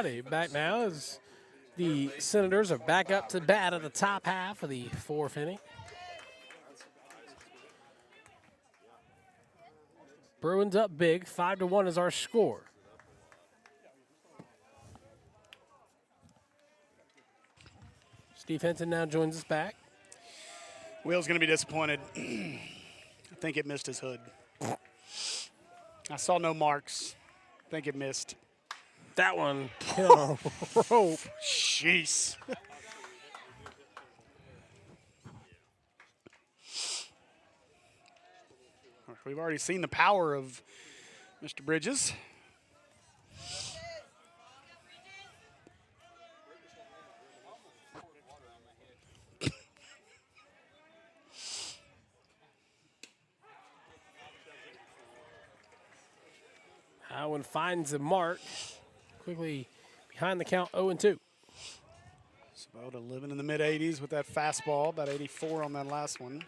righty, back now as the Senators are back up to bat at the top half of the fourth inning. Bruins up big, 5-1 is our score. Steve Hinson now joins us back. Will's going to be disappointed. I think it missed his hood. I saw no marks. I think it missed. That one hit on a rope. Jeez. We've already seen the power of Mr. Bridges. Harlen finds the mark. Quickly behind the count, 0-2. Sabota living in the mid-80s with that fastball, about 84 on that last one.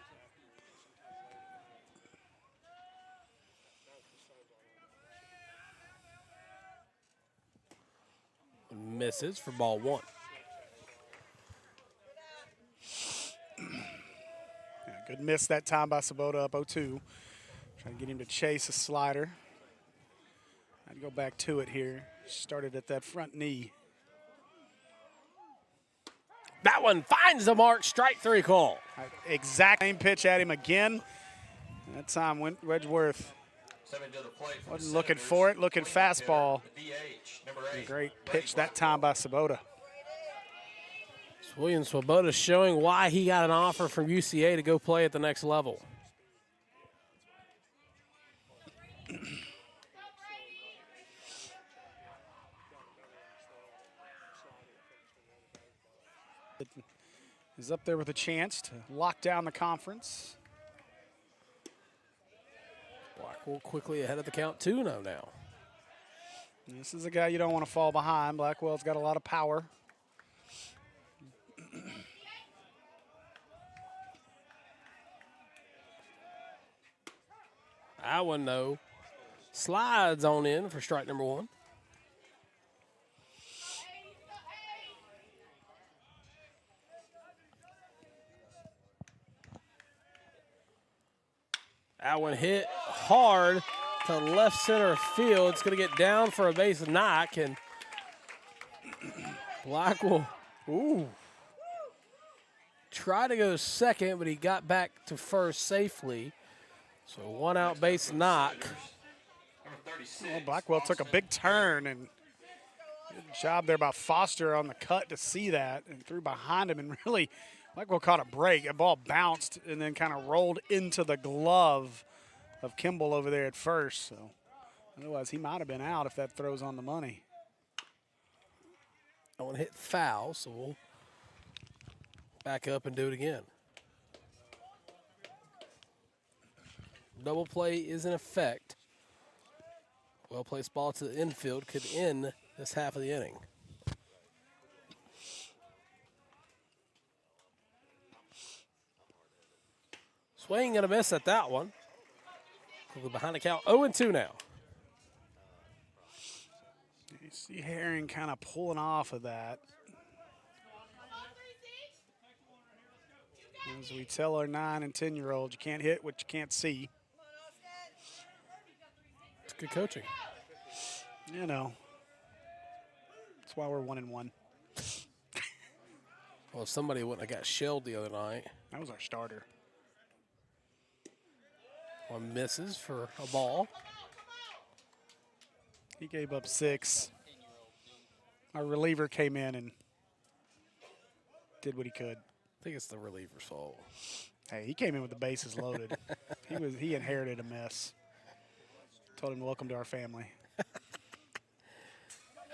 Misses for ball one. Yeah, good miss that time by Sabota, up 0-2. Trying to get him to chase a slider. I'd go back to it here. Started at that front knee. That one finds the mark, strike three call. Exact same pitch at him again. That time Wedgeworth wasn't looking for it, looking fastball. A great pitch that time by Sabota. William Swoboda showing why he got an offer from UCA to go play at the next level. Is up there with a chance to lock down the conference. Blackwell quickly ahead of the count, 2-0 now. This is a guy you don't want to fall behind. Blackwell's got a lot of power. That one, though, slides on in for strike number one. That one hit hard to left center field. It's going to get down for a base knock, and Blackwell, tried to go second, but he got back to first safely. So one out base knock. Well, Blackwell took a big turn, and good job there by Foster on the cut to see that and threw behind him, and really Blackwell caught a break. A ball bounced and then kind of rolled into the glove of Kimball over there at first. So otherwise he might have been out if that throws on the money. That one hit foul, so we'll back up and do it again. Double play is in effect. Well-placed ball to the infield could end this half of the inning. Swing and a miss at that one. Quickly behind the count, 0-2 now. You see Herring kind of pulling off of that. As we tell our 9- and 10-year-olds, you can't hit what you can't see. It's good coaching. You know, that's why we're 1-1. Well, if somebody wouldn't have got shelled the other night. That was our starter. One misses for a ball. He gave up 6. Our reliever came in and did what he could. I think it's the reliever's fault. Hey, he came in with the bases loaded. He inherited a mess. Told him welcome to our family.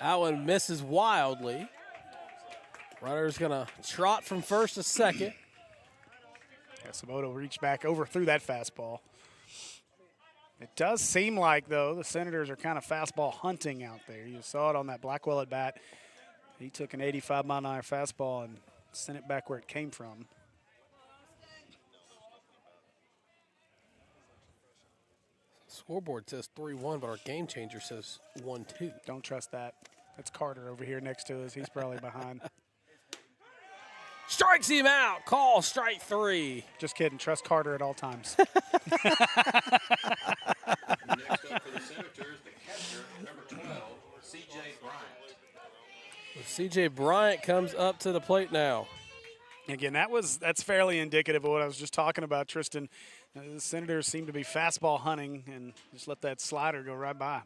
That one misses wildly. Runner's gonna trot from first to second. Yeah, Sabota reached back, overthrew that fastball. It does seem like, though, the Senators are kind of fastball hunting out there. You saw it on that Blackwell at bat. He took an 85-mile-an-hour fastball and sent it back where it came from. Scoreboard says 3-1, but our game changer says 1-2. Don't trust that. That's Carter over here next to us. He's probably behind. Strikes him out. Call strike 3. Just kidding. Trust Carter at all times. Next up for the Senators, the catcher, number 12, C.J. Bryant. C.J. Bryant comes up to the plate now. Again, that's fairly indicative of what I was just talking about, Tristan. The Senators seem to be fastball hunting and just let that slider go right by.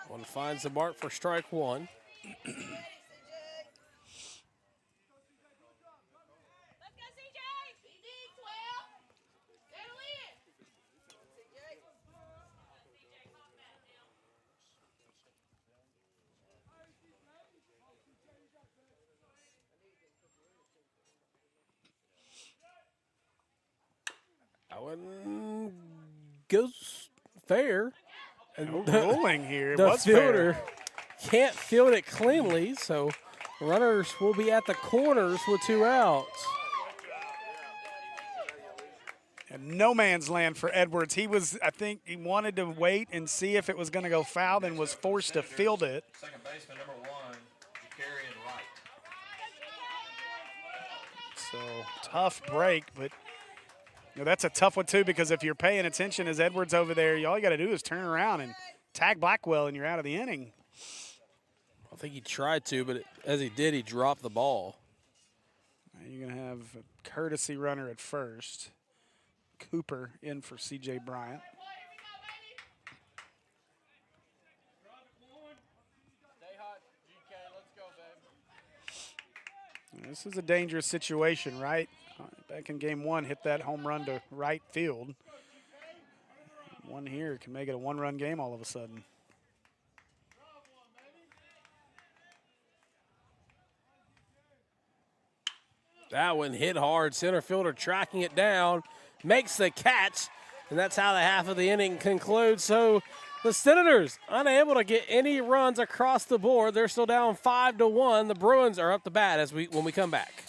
One finds the mark for strike 1. That one goes fair. No rolling here. It The was fair. fielder can't field it cleanly, so runners will be at the corners with 2 outs. And no man's land for Edwards. I think he wanted to wait and see if it was going to go foul, then was forced to field it. Second baseman, number 1, Jakarian Wright. So tough break, but that's a tough one too, because if you're paying attention as Edwards over there, all you got to do is turn around and tag Blackwell and you're out of the inning. I think he tried to, but as he did, he dropped the ball. You're going to have a courtesy runner at first. Cooper in for C.J. Bryant. This is a dangerous situation, right? Back in game 1, hit that home run to right field. One here can make it a 1-run game all of a sudden. That one hit hard. Center fielder tracking it down, makes the catch, and that's how the half of the inning concludes. So the Senators unable to get any runs across the board. They're still down 5-1. The Bruins are up to bat when we come back.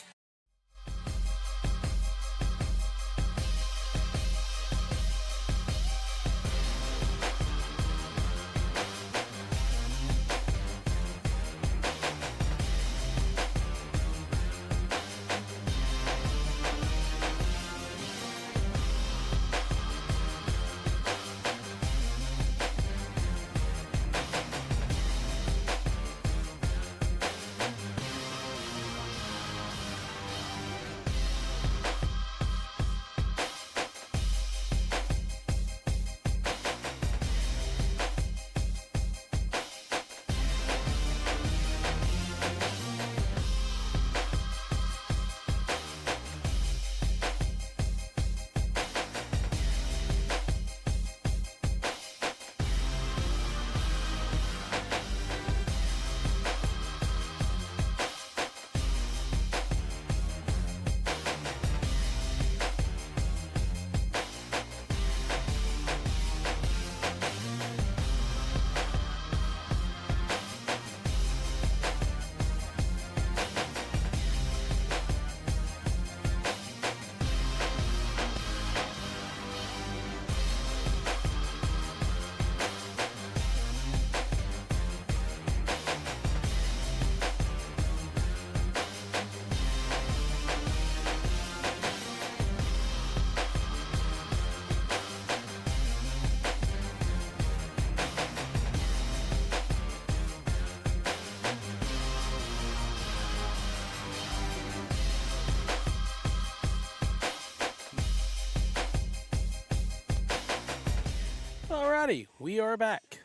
Alrighty, we are back.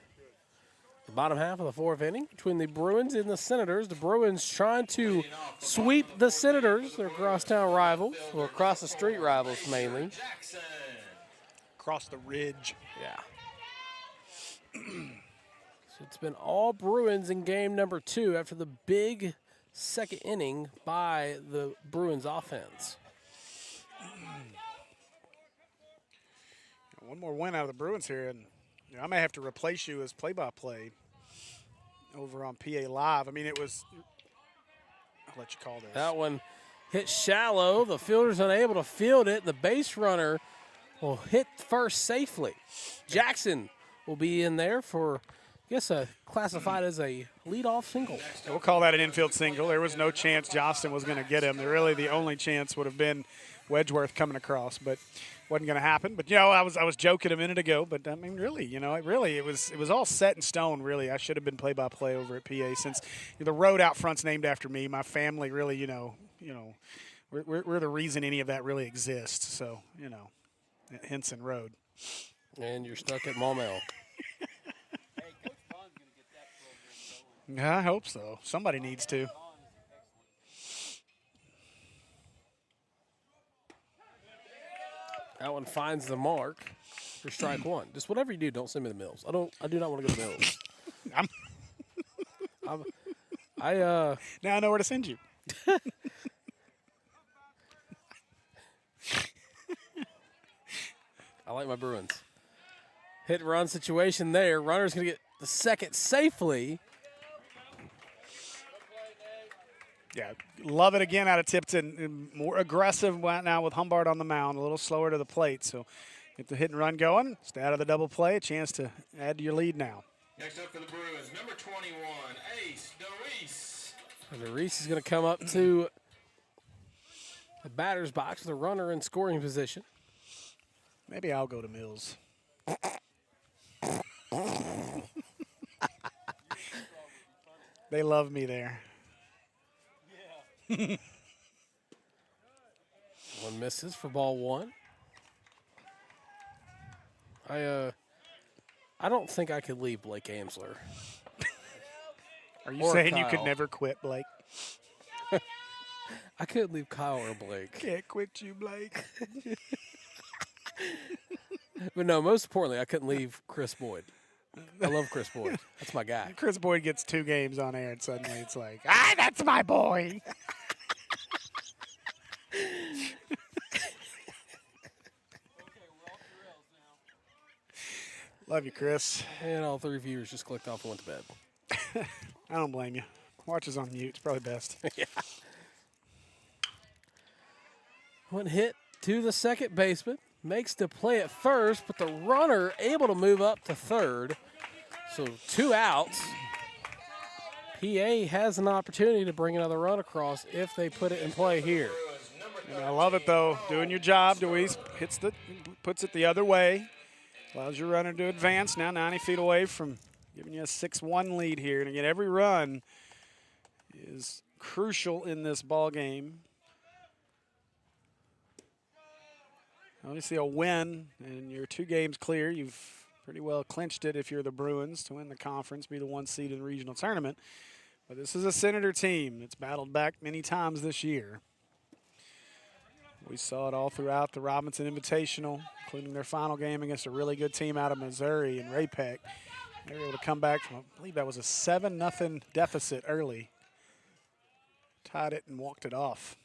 The bottom half of the 4th inning between the Bruins and the Senators. The Bruins trying to sweep the Senators, their crosstown rivals, or across the street rivals mainly. Across the ridge. Yeah. So it's been all Bruins in game number 2 after the big second inning by the Bruins offense. One more win out of the Bruins here, and I may have to replace you as play-by-play over on PA Live. I mean, it was let you call this. That one hit shallow. The fielder's unable to field it. The base runner will hit first safely. Jackson will be in there for, I guess, classified as a leadoff single. We'll call that an infield single. There was no chance Johnston was going to get him. Really, the only chance would have been Wedgeworth coming across, but wasn't going to happen. But I was joking a minute ago, but I mean, really, it was all set in stone. Really, I should have been play-by-play over at PA since the road out front's named after me. My family, really, we're the reason any of that really exists. So, at Hinson Road. And you're stuck at Maumelle. I hope so. Somebody needs to. That one finds the mark for strike one. Just whatever you do, don't send me the Mills. I do not want to go to the Mills. Now I know where to send you. I like my Bruins. Hit and run situation there. Runner's going to get the second safely. Yeah, love it again out of Tipton. More aggressive now with Humbard on the mound, a little slower to the plate. So get the hit and run going. Stay out of the double play, a chance to add to your lead now. Next up for the Bruins, number 21, Ace DeReese. And DeReese is going to come up to the batter's box with a runner in scoring position. Maybe I'll go to Mills. They love me there. One misses for ball one. I don't think I could leave Blake Amsler. Are you Or saying Kyle. you could never quit, Blake? I couldn't leave Kyle or Blake. Can't quit you, Blake. But no, most importantly, I couldn't leave Chris Boyd. I love Chris Boyd. That's my guy. Chris Boyd gets 2 games on air, and suddenly it's like, that's my boy. Love you, Chris. And all 3 viewers just clicked off and went to bed. I don't blame you. Watch us on mute. It's probably best. Yeah. One hit to the second baseman. Makes the play at first, but the runner able to move up to third. So 2 outs. PA has an opportunity to bring another run across if they put it in play here. And I love it, though. Doing your job. Deweese puts it the other way. Allows your runner to advance. Now 90 feet away from giving you a 6-1 lead here. And again, every run is crucial in this ball game. Obviously a win, and you're 2 games clear. You've pretty well clinched it if you're the Bruins to win the conference, be the 1 seed in the regional tournament. But this is a Senator team that's battled back many times this year. We saw it all throughout the Robinson Invitational, including their final game against a really good team out of Missouri in Ray-Peck. They were able to come back from, I believe that was a 7-0 deficit early. Tied it and walked it off.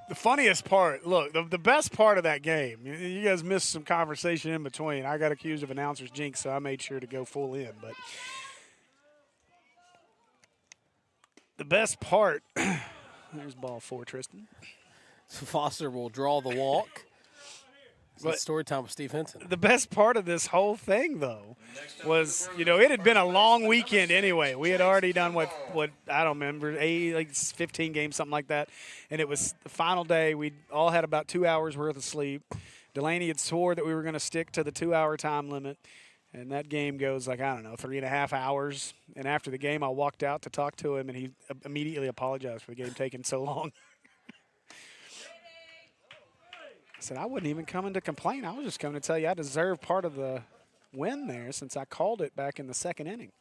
The funniest part, look, the best part of that game, you guys missed some conversation in between. I got accused of announcer's jinx, so I made sure to go full in. But the best part, there's ball 4, Tristan. So Foster will draw the walk. It's story time with Steve Hinson. The best part of this whole thing, though, was, it had been a long weekend anyway. We had already done what I don't remember, 15 games, something like that. And it was the final day. We all had about 2 hours worth of sleep. Delaney had swore that we were going to stick to the 2-hour time limit. And that game goes 3.5 hours. And after the game, I walked out to talk to him, and he immediately apologized for the game taking so long. I said, I wasn't even coming to complain. I was just coming to tell you I deserve part of the win there since I called it back in the 2nd inning.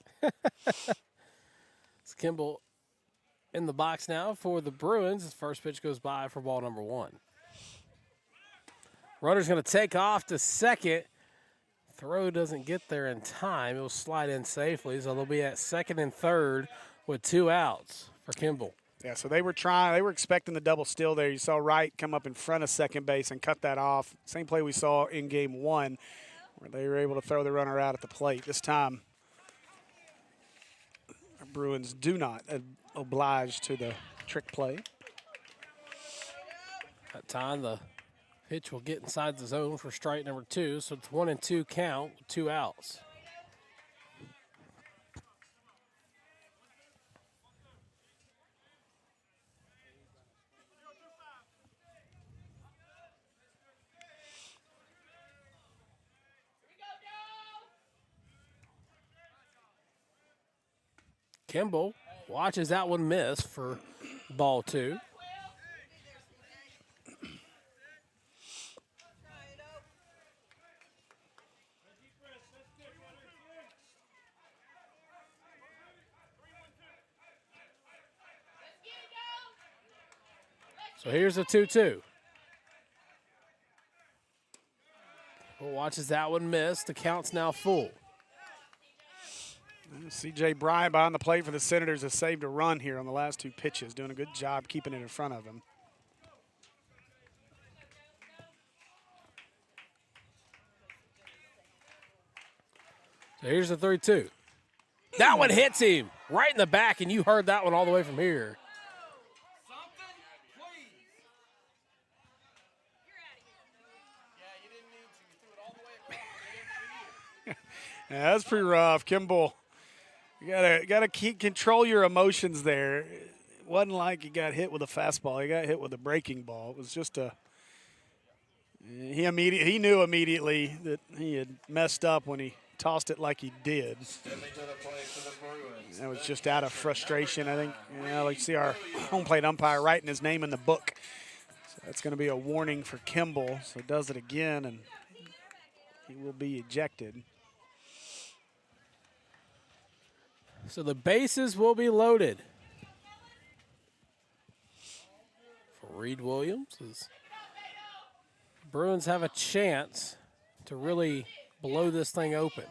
It's Kimball in the box now for the Bruins. His first pitch goes by for ball number 1. Runner's going to take off to second. Throw doesn't get there in time. It will slide in safely, so they'll be at second and third with 2 outs for Kimball. Yeah, so they were expecting the double steal there. You saw Wright come up in front of second base and cut that off. Same play we saw in game 1 where they were able to throw the runner out at the plate. This time, our Bruins do not obliged to the trick play. That time the pitch will get inside the zone for strike number 2, so it's 1-2 count with 2 outs. Kimball watches that one miss for ball 2. So here's a 2-2. Watches that one miss. The count's now full. C.J. Bryant behind the plate for the Senators has saved a run here on the last 2 pitches, doing a good job keeping it in front of him. So here's the 3-2. That one hits him right in the back, and you heard that one all the way from here. Yeah, that's pretty rough. Kimball, you gotta control your emotions there. It wasn't like he got hit with a fastball. He got hit with a breaking ball. It was just he knew immediately that he had messed up when he tossed it like he did. That was just out of frustration, I think. Like you see our home plate umpire writing his name in the book. So that's going to be a warning for Kimball. So he does it again, and he will be ejected. So the bases will be loaded for Reed Williams. As Bruins have a chance to really blow this thing open.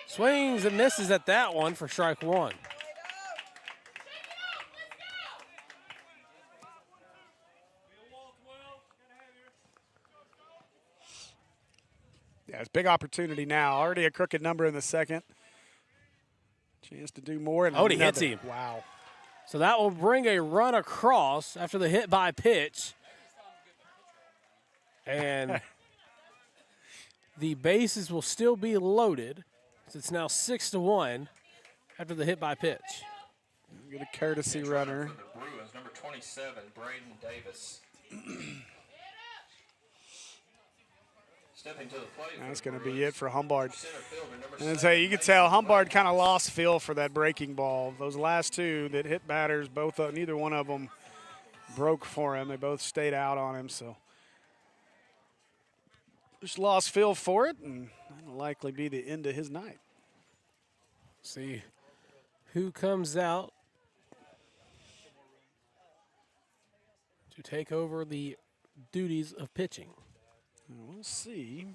Swings and misses at that one for strike 1. Yeah, it's a big opportunity now. Already a crooked number in the second. Chance to do more. And he hits him. Wow. So that will bring a run across after the hit by pitch. And the bases will still be loaded. So it's now 6-1 after the hit by pitch. Get a courtesy runner. For the Bruins, number 27, Braden Davis. Stepping to the plate. That's going to be it for Humbard. And say you could tell Humbard kind of lost feel for that breaking ball. Those last 2 that hit batters, neither one of them broke for him. They both stayed out on him, so just lost feel for it, and that'll likely be the end of his night. See who comes out to take over the duties of pitching. We'll see.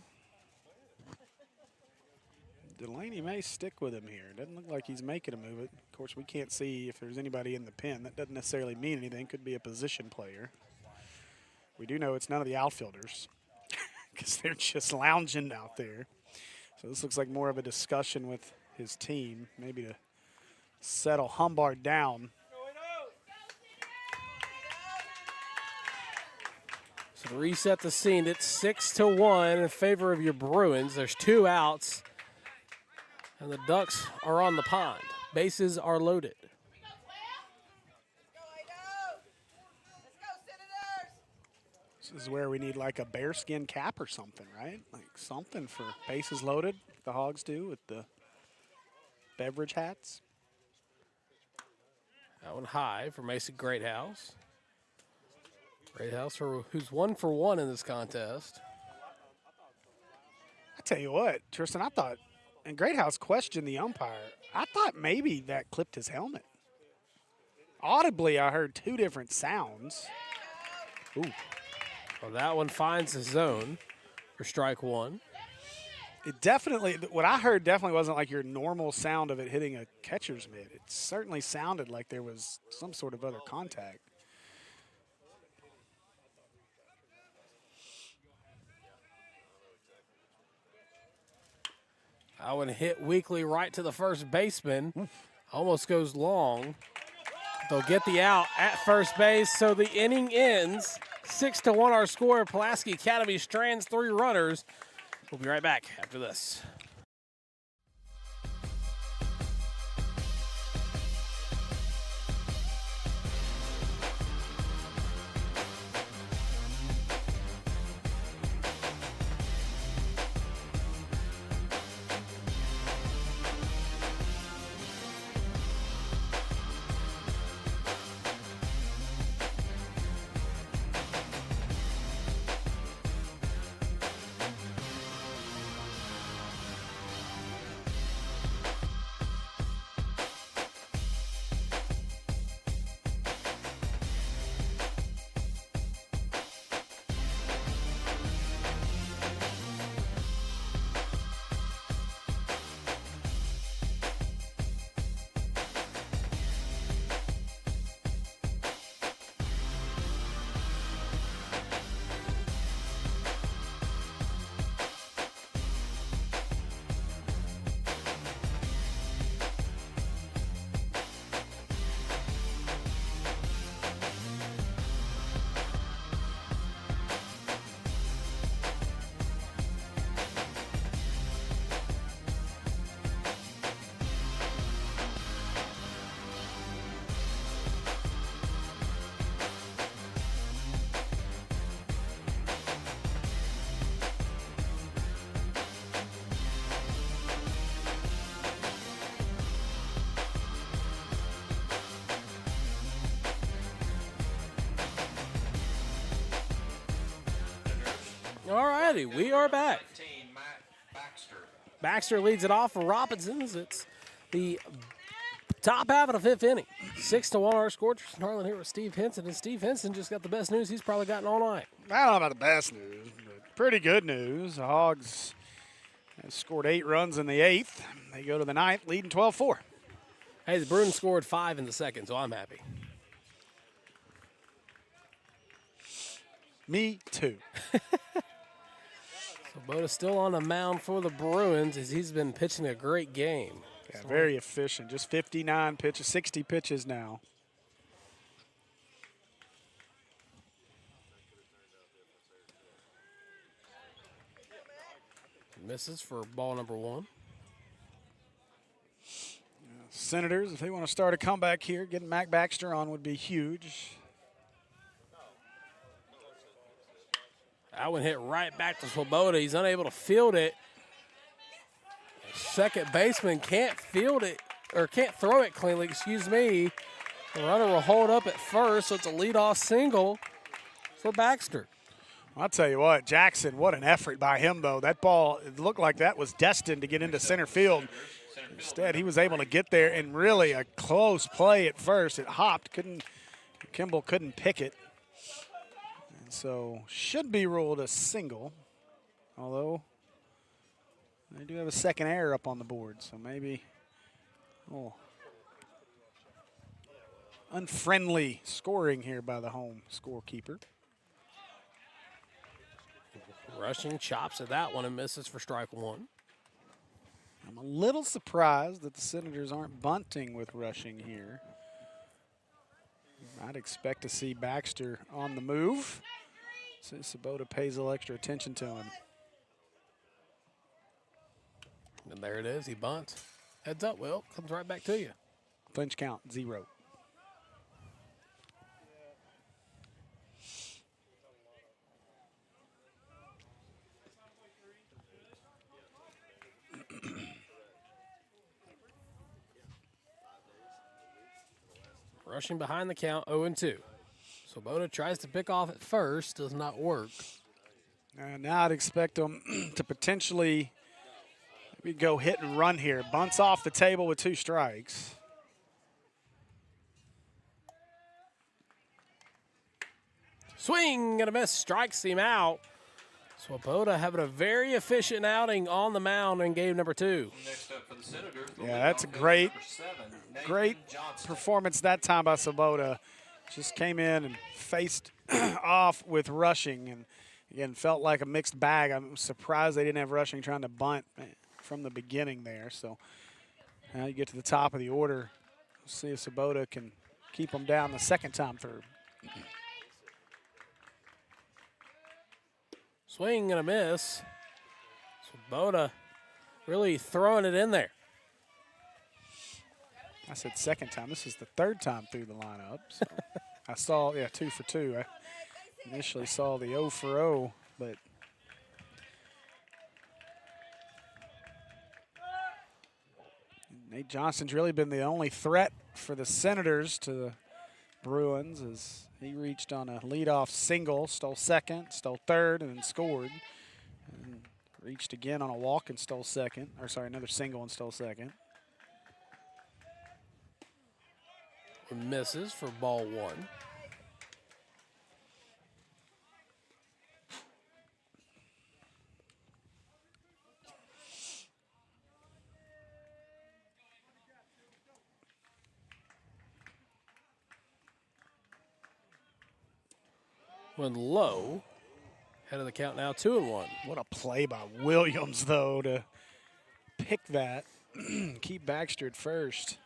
Delaney may stick with him here. Doesn't look like he's making a move. Of course, we can't see if there's anybody in the pen. That doesn't necessarily mean anything. Could be a position player. We do know it's none of the outfielders because they're just lounging out there. So this looks like more of a discussion with his team, maybe to settle Humbard down. So to reset the scene, it's 6-1 in favor of your Bruins. There's 2 outs, and the Ducks are on the pond. Bases are loaded. This is where we need like a bearskin cap or something, right? Like something for bases loaded, the Hogs do with the beverage hats. That one high for Mason Greathouse. Greathouse, who's 1 for 1 in this contest. I tell you what, Tristan, I thought, and Greathouse questioned the umpire. I thought maybe that clipped his helmet. Audibly, I heard 2 different sounds. Ooh. Well, that one finds the zone for strike 1. It definitely, what I heard definitely wasn't like your normal sound of it hitting a catcher's mitt. It certainly sounded like there was some sort of other contact. That one hit weakly right to the first baseman. Almost goes long. They'll get the out at first base, so the inning ends. 6-1 our score. Pulaski Academy strands 3 runners. We'll be right back after this. All righty, we are back. Baxter leads it off for Robinsons. It's the top half of the 5th inning. 6-1 our score. Tristan Harlen here with Steve Hinson. And Steve Hinson just got the best news he's probably gotten all night. I don't know about the best news, but pretty good news. The Hogs have scored 8 runs in the 8th. They go to the 9th, leading 12-4. Hey, the Bruins scored 5 in the 2nd, so I'm happy. Me too. Boda's still on the mound for the Bruins as he's been pitching a great game. Yeah, very efficient. Just 59 pitches, 60 pitches now. Misses for ball number 1. Senators, if they want to start a comeback here, getting Mac Baxter on would be huge. That one hit right back to Swoboda. He's unable to field it. Second baseman can't field it, or can't throw it cleanly, excuse me. The runner will hold up at first, so it's a leadoff single for Baxter. I'll tell you what, Jackson, what an effort by him, though. That ball, it looked like that was destined to get into center field. Instead, he was able to get there, and really a close play at first. It hopped, Kimball couldn't pick it. And so should be ruled a single, although they do have a second error up on the board, so maybe unfriendly scoring here by the home scorekeeper. Rushing chops at that one and misses for strike 1. I'm a little surprised that the Senators aren't bunting with rushing here. I'd expect to see Baxter on the move, since Swoboda pays a little extra attention to him. And there it is, he bunts. Heads up, Will, comes right back to you. Clinch count, 0. Rushing behind the count, 0-2. Swoboda tries to pick off at first, does not work. And now I'd expect them to potentially maybe go hit and run here. Bunts off the table with 2 strikes. Swing and a miss, strikes him out. Swoboda having a very efficient outing on the mound in game number 2. Next up for the Senators, Yeah, that's a great performance that time by Swoboda. Just came in and faced off with rushing, and again felt like a mixed bag. I'm surprised they didn't have rushing trying to bunt. Man. from the beginning there. So now you get to the top of the order. We'll see if Sabota can keep them down the second time through. Swing and a miss. Swoboda really throwing it in there. I said second time. This is the third time through the lineup. So I saw, 2 for 2. I initially saw the 0 for 0, but Nate Johnston's really been the only threat for the Senators to the Bruins as he reached on a leadoff single, stole second, stole third, and then scored. And reached again on a walk and stole second. Or sorry, another single and stole second. Misses for ball 1. When low, head of the count now, 2-1. What a play by Williams, though, to pick that, keep Baxter at first.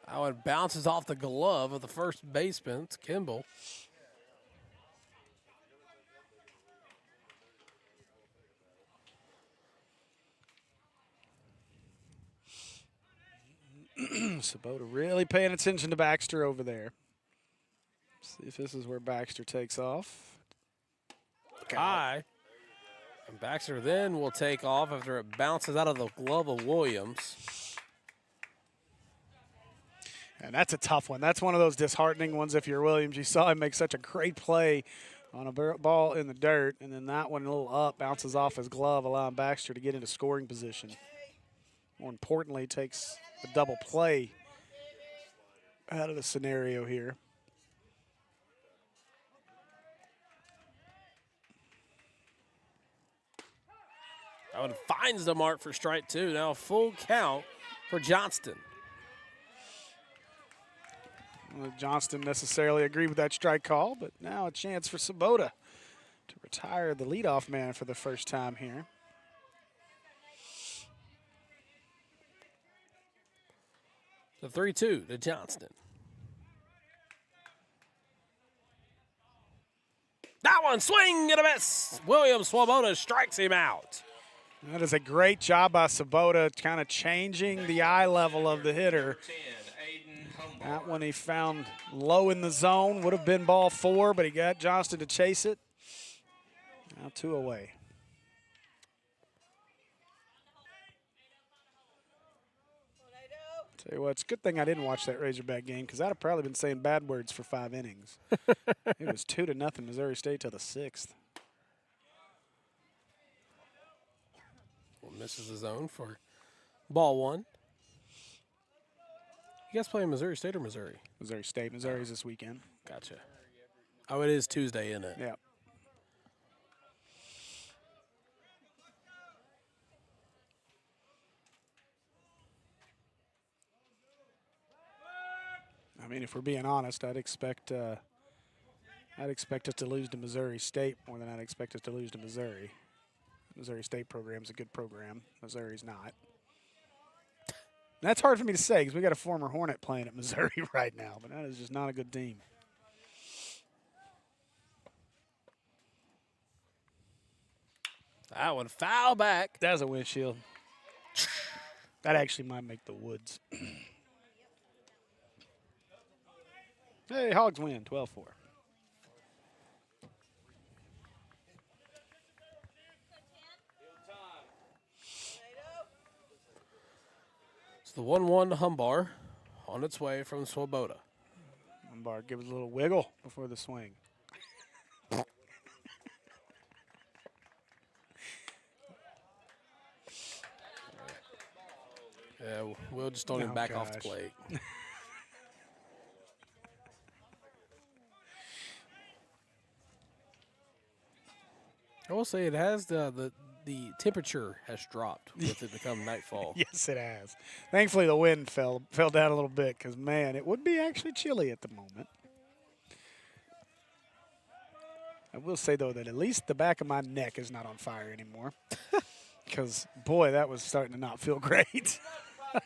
That one bounces off the glove of the first baseman, it's Kimball. Sabota really paying attention to Baxter over there. See if this is where Baxter takes off. High. And Baxter then will take off after it bounces out of the glove of Williams. And that's a tough one. That's one of those disheartening ones if you're Williams. You saw him make such a great play on a ball in the dirt, and then that one a little up, bounces off his glove, allowing Baxter to get into scoring position. More importantly, takes a double play out of the scenario here. That one finds the mark for strike 2. Now a full count for Johnston. Well, Johnston necessarily agreed with that strike call, but now a chance for Sabota to retire the leadoff man for the first time here. The 3-2 to Johnston. That one, swing and a miss. William Swoboda strikes him out. That is a great job by Sabota, kind of changing the eye level of the hitter. That one he found low in the zone, would have been ball 4, but he got Johnston to chase it. Now 2 away. Tell you what, it's a good thing I didn't watch that Razorback game because I'd have probably been saying bad words for 5 innings. It was 2-0 Missouri State till the 6th. Well, misses the zone for ball 1. You guys playing Missouri State or Missouri? Missouri State. Missouri's this weekend. Gotcha. Oh, it is Tuesday, isn't it? Yeah. I mean, if we're being honest, I'd expect us to lose to Missouri State more than I'd expect us to lose to Missouri. Missouri State program's a good program. Missouri's not. That's hard for me to say because we got a former Hornet playing at Missouri right now, but that is just not a good team. That one foul back. That's a windshield. That actually might make the woods. Hey, Hogs win, 12-4. It's the 1-1 to Humbar on its way from Swoboda. Humbar gives a little wiggle before the swing. Yeah, we'll just don't even back off the gosh. plate. I will say it has the the temperature has dropped with it become nightfall. Yes, it has. Thankfully, the wind fell down a little bit because, man, it would be actually chilly at the moment. I will say, though, that at least the back of my neck is not on fire anymore because, boy, that was starting to not feel great. But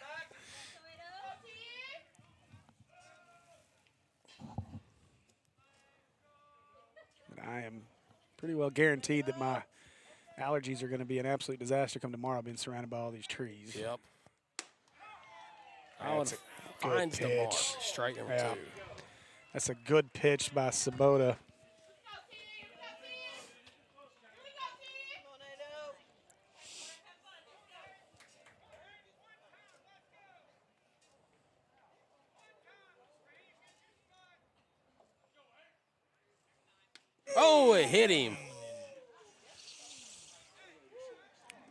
I am pretty well guaranteed that my allergies are going to be an absolute disaster come tomorrow being surrounded by all these trees. Yep. That's a good Finds the mark. pitch. Strike number Yeah. 2. That's a good pitch by Sabota. Oh, it hit him.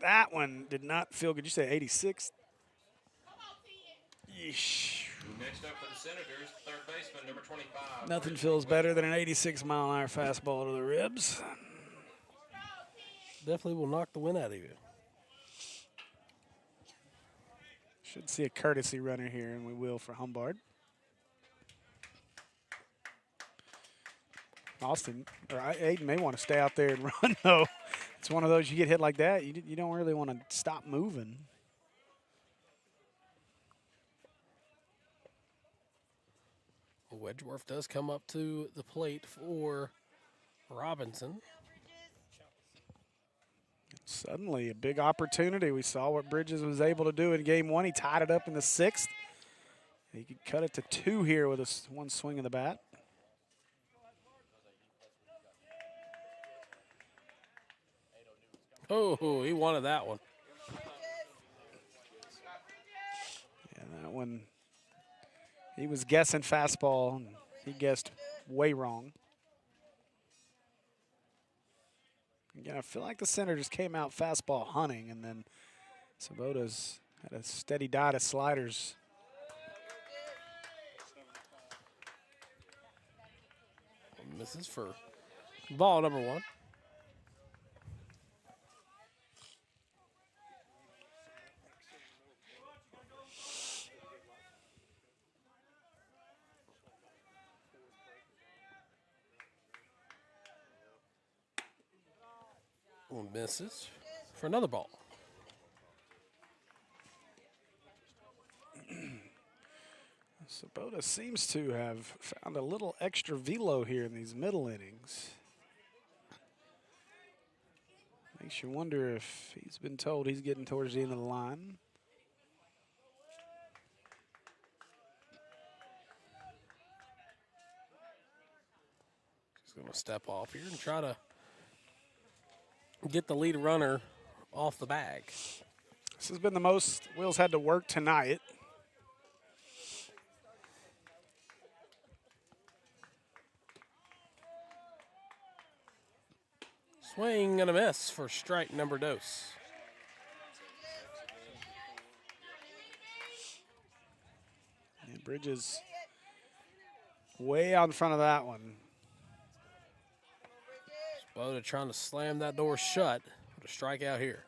That one did not feel good. You say 86? Yeesh. Next up for the Senators, third baseman, number 25. Nothing feels better than an 86-mile-an-hour fastball to the ribs. Definitely will knock the wind out of you. Should see a courtesy runner here, and we will for Humbard. Austin, or Aiden may want to stay out there and run, though. It's one of those, you get hit like that, you don't really want to stop moving. Wedgeworth does come up to the plate for Robinson. Suddenly, a big opportunity. We saw what Bridges was able to do in game 1. He tied it up in the 6th. He could cut it to 2 here with one swing of the bat. Oh, he wanted that one. Yeah, that one, he was guessing fastball, and he guessed way wrong. Again, I feel like the center just came out fastball hunting, and then Sabota's had a steady diet of sliders. Misses for ball number 1. Misses for another ball. Sabota seems to have found a little extra velo here in these middle innings. Makes you wonder if he's been told he's getting towards the end of the line. He's going to step off here and try to get the lead runner off the bag. This has been the most Will's had to work tonight. Swing and a miss for strike number 2. And Bridges way out in front of that one. Boda trying to slam that door shut with a strikeout here.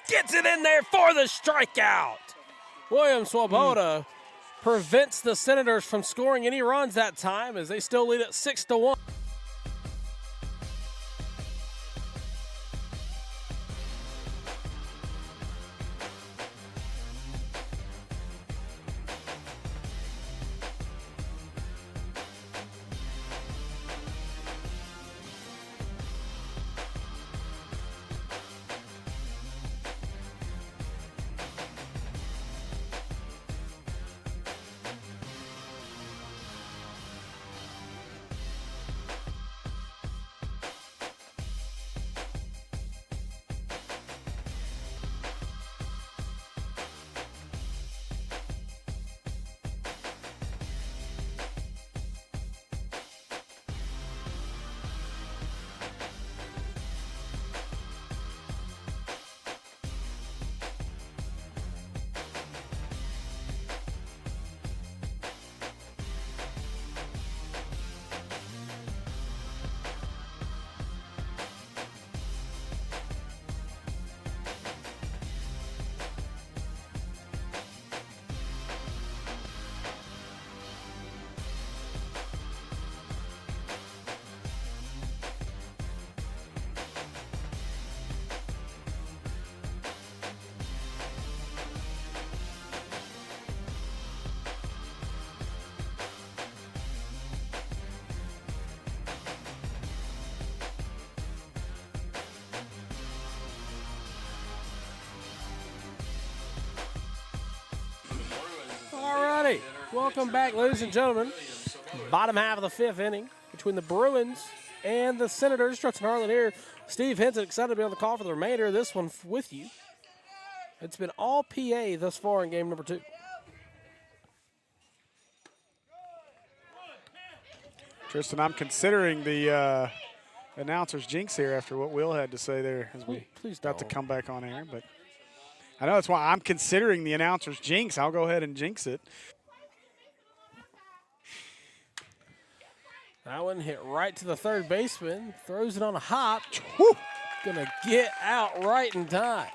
Gets it in there for the strikeout. William Swoboda prevents the Senators from scoring any runs that time as they still lead at 6-1. righty. Welcome back, ladies and gentlemen. Bottom half of the fifth inning between the Bruins and the Senators. Tristan Harlen here. Steve Hinson excited to be on the call for the remainder of this one with you. It's been all PA thus far in game number 2. Tristan, I'm considering the announcer's jinx here after what Will had to say there as we Please about to don't. come back on air. But I know that's why I'm considering the announcer's jinx. I'll go ahead and jinx it. That one hit right to the third baseman. Throws it on a hop. Woo! Gonna get out right in time.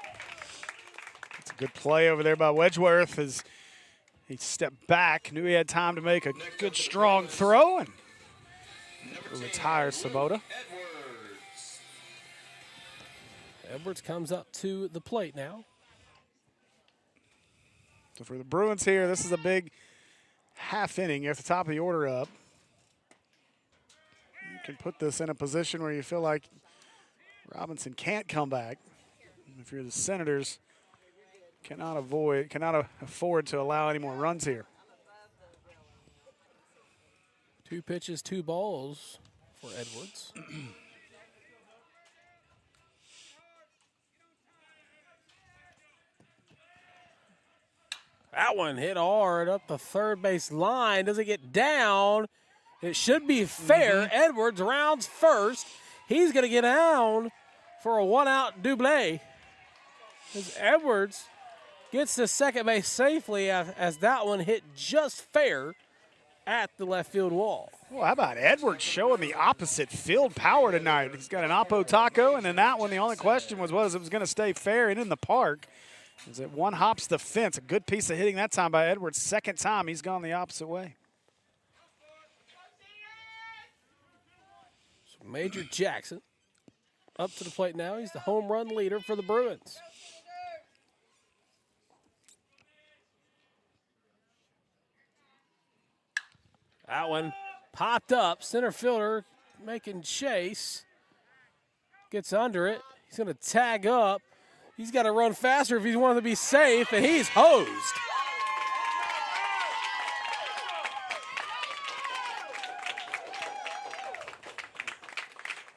It's a good play over there by Wedgeworth as he stepped back, knew he had time to make a good strong throw, and retires Sabota. Edwards comes up to the plate now. So for the Bruins here, this is a big half inning. You're at the top of the order up. You can put this in a position where you feel like Robinson can't come back. If you're the Senators, cannot afford to allow any more runs here. 2 pitches, 2 balls for Edwards. That one hit hard up the third base line. Doesn't get down. It should be fair. Edwards rounds first. He's going to get down for a 1-out double. As Edwards gets to second base safely as that one hit just fair at the left field wall. Well, how about Edwards showing the opposite field power tonight? He's got an Oppo taco, and then that one, the only question was whether it was going to stay fair and in the park. As it one hops the fence. A good piece of hitting that time by Edwards. Second time he's gone the opposite way. So Major Jackson up to the plate now. He's the home run leader for the Bruins. That one popped up. Center fielder making chase. Gets under it. He's going to tag up. He's got to run faster if he's wanted to be safe, and he's hosed.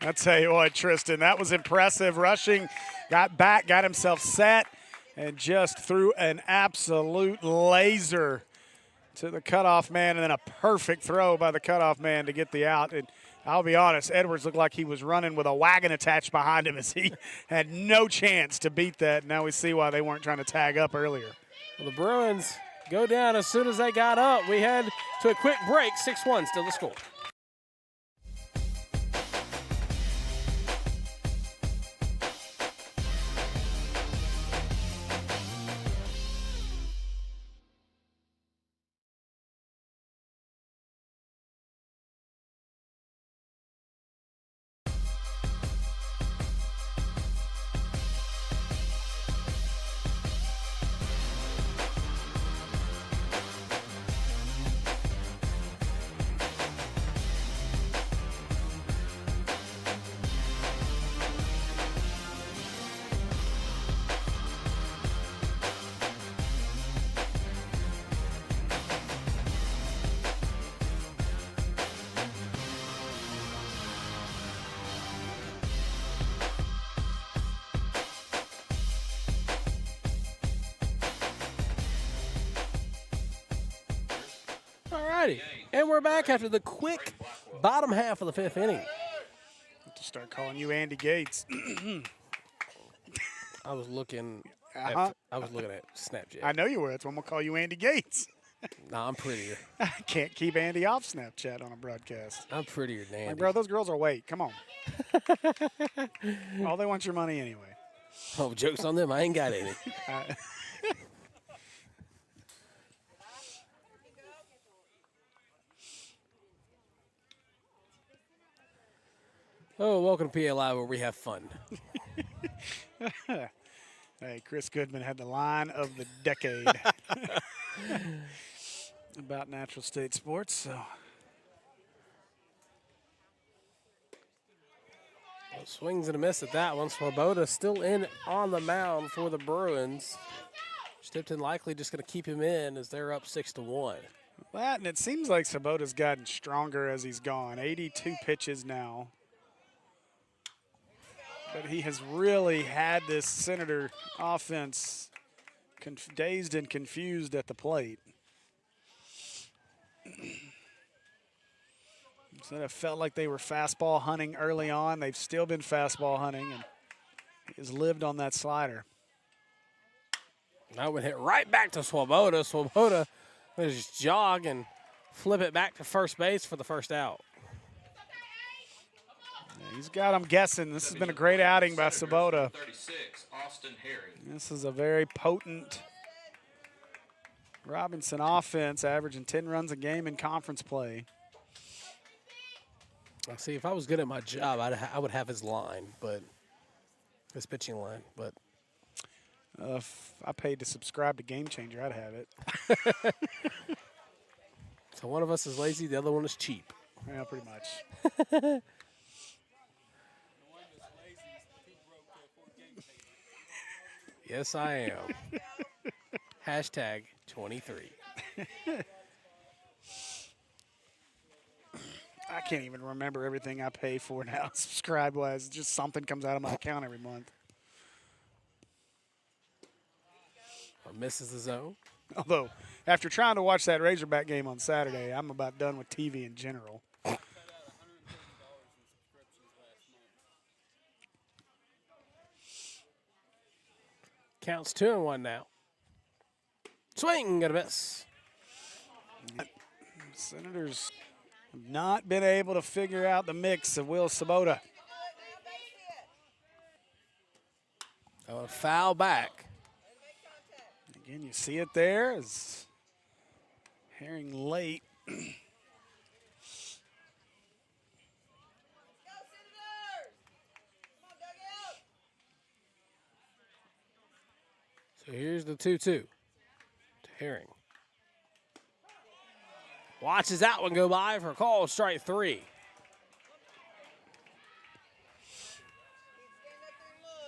I'll tell you what, Tristan, that was impressive. Rushing, got back, got himself set, and just threw an absolute laser to the cutoff man, and then a perfect throw by the cutoff man to get the out. And I'll be honest, Edwards looked like he was running with a wagon attached behind him as he had no chance to beat that. Now we see why they weren't trying to tag up earlier. Well, the Bruins go down as soon as they got up. We head to a quick break. 6-1 still the score. Alrighty, and we're back after the quick bottom half of the fifth inning. Have to start calling you Andy Gates. I was looking Uh-huh. at Snapchat. I know you were. That's why I'm going to call you Andy Gates. Nah, I'm prettier. I can't keep Andy off Snapchat on a broadcast. I'm prettier than Andy. Like, bro, those girls are weight. Come on. All they want your money anyway. Oh, joke's on them. I ain't got any. Oh, welcome to PA Live where we have fun. Hey, Chris Goodman had the line of the decade about Natural State Sports. So Swings and a miss at that one. Swoboda still in on the mound for the Bruins. Tipton likely just going to keep him in as they're up 6-1. That, and it seems like Sabota's gotten stronger as he's gone. 82 pitches now. But he has really had this Senator offense dazed and confused at the plate. So it felt like they were fastball hunting early on. They've still been fastball hunting, and he has lived on that slider. That would hit right back to Swoboda. Swoboda would just jog and flip it back to first base for the first out. Yeah, he's got, I'm guessing, this has been a great outing by Swoboda. 36, Austin Herring. This is a very potent Robinson offense, averaging 10 runs a game in conference play. See, if I was good at my job, I would have his line, but his pitching line. But if I paid to subscribe to Game Changer, I'd have it. So one of us is lazy, the other one is cheap. Yeah, pretty much. The one that's lazy is the too broke to afford game changer. Yes, I am. Hashtag 23. I can't even remember everything I pay for now, subscribe-wise. Just something comes out of my account every month. Or misses the zone. Although, after trying to watch that Razorback game on Saturday, I'm about done with TV in general. Cut out $130 in subscriptions last month. Counts 2-1 now. Swing and a miss. Senators have not been able to figure out the mix of Will Swoboda. Oh, a foul back. Again, you see it there as Herring late. So here's the 2-2 to Herring. Watches that one go by for a call, strike 3.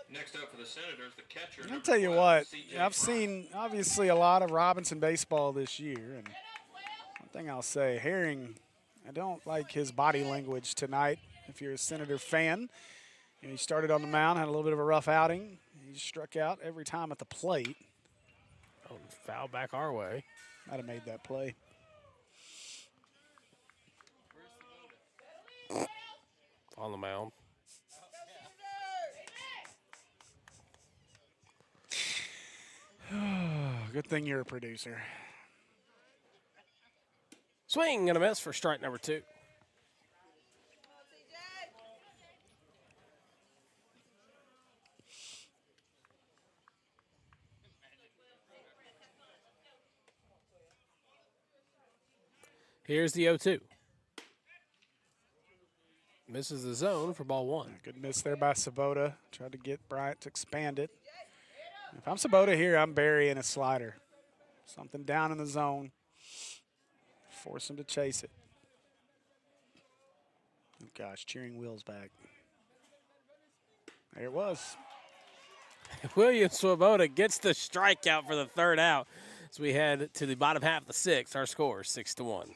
Next up for the Senators, the catcher. I'll number tell you 12, what, CJ I've seen obviously a lot of Robinson baseball this year, and one thing I'll say, Herring, I don't like his body language tonight. If you're a Senator fan, you know, he started on the mound, had a little bit of a rough outing. He struck out every time at the plate. Oh, foul back our way. Might have made that play. On the mound. Good thing you're a producer. Swing and a miss for strike number 2. Here's the 0-2. Misses the zone for ball 1. Good miss there by Swoboda. Tried to get Bryant to expand it. If I'm Swoboda here, I'm burying a slider. Something down in the zone. Force him to chase it. Oh gosh, cheering Will's back. There it was. William Swoboda gets the strikeout for the third out as we head to the bottom half of the 6th. Our score is 6-1.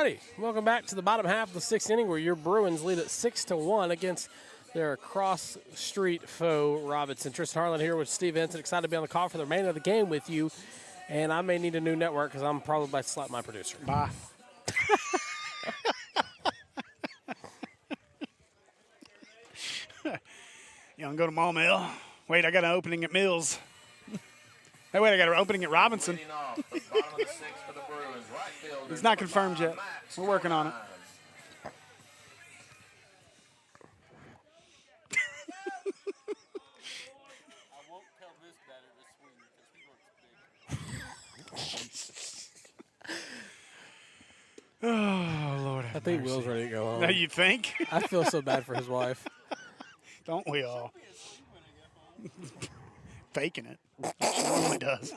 righty, welcome back to the bottom half of the sixth inning, where your Bruins lead at 6-1 against their cross-street foe, Robinson. Tristan Harlen here with Steve Hinson, excited to be on the call for the remainder of the game with you. And I may need a new network because I'm probably about to slap my producer. Bye. You want to go to Mall Mill? Wait, I got an opening at Mills. Hey, wait, I got an opening at Robinson. Leading off the bottom of the sixth for the Bruins. Right fielder, It's not number confirmed 5, yet. Max We're working on it. Carmine. I won't tell this batter to swing because he works big. Oh, Lord. I think Will's ready to go home. Now you think? I feel so bad for his wife. Don't we all? Faking it. She normally does.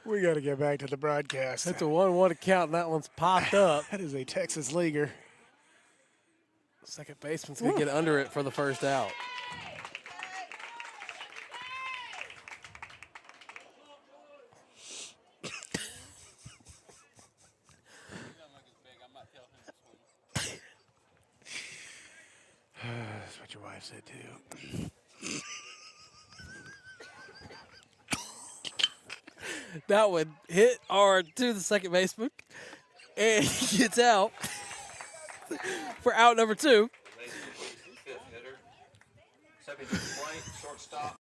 We got to get back to the broadcast. It's a 1-1 count, and that one's popped up. That is a Texas leaguer. Second baseman's going to get under it for the first out. That's what your wife said, too. That would hit hard to the second baseman, and he gets out for out number 2. Fifth hitter. Stepping to the plate, shortstop.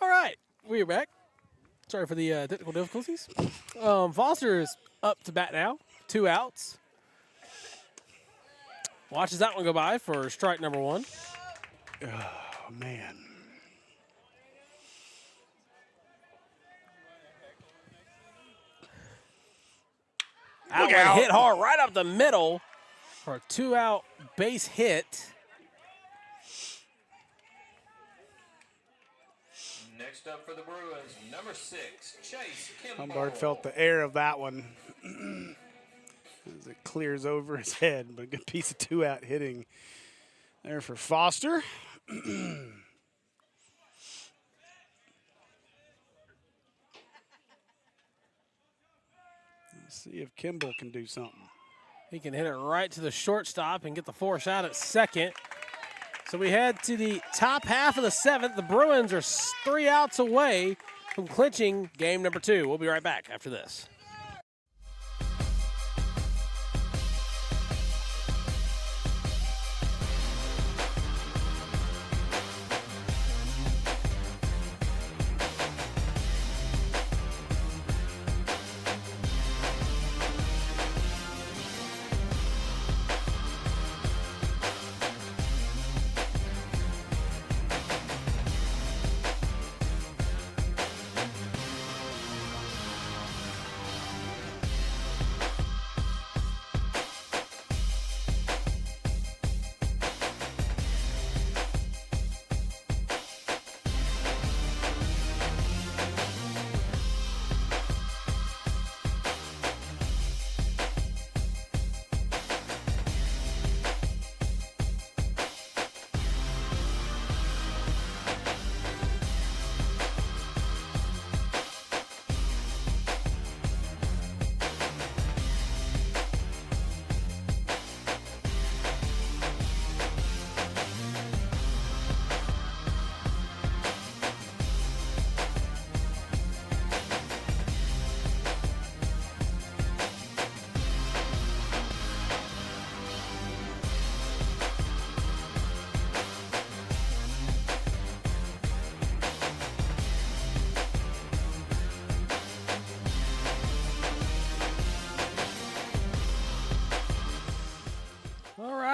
All right, we are back. Sorry for the technical difficulties. Foster is up to bat now, 2 outs. Watches that one go by for strike number 1. Oh, man. Out, out. hit hard right up the middle for a 2-out base hit. Next up for the Bruins, number 6, Chase Kimball. Lombard felt the air of that one as it clears over his head, but a good piece of 2-out hitting there for Foster. Let's see if Kimball can do something. He can hit it right to the shortstop and get the force out at second. So we head to the top half of the 7th. The Bruins are 3 outs away from clinching game number 2. We'll be right back after this.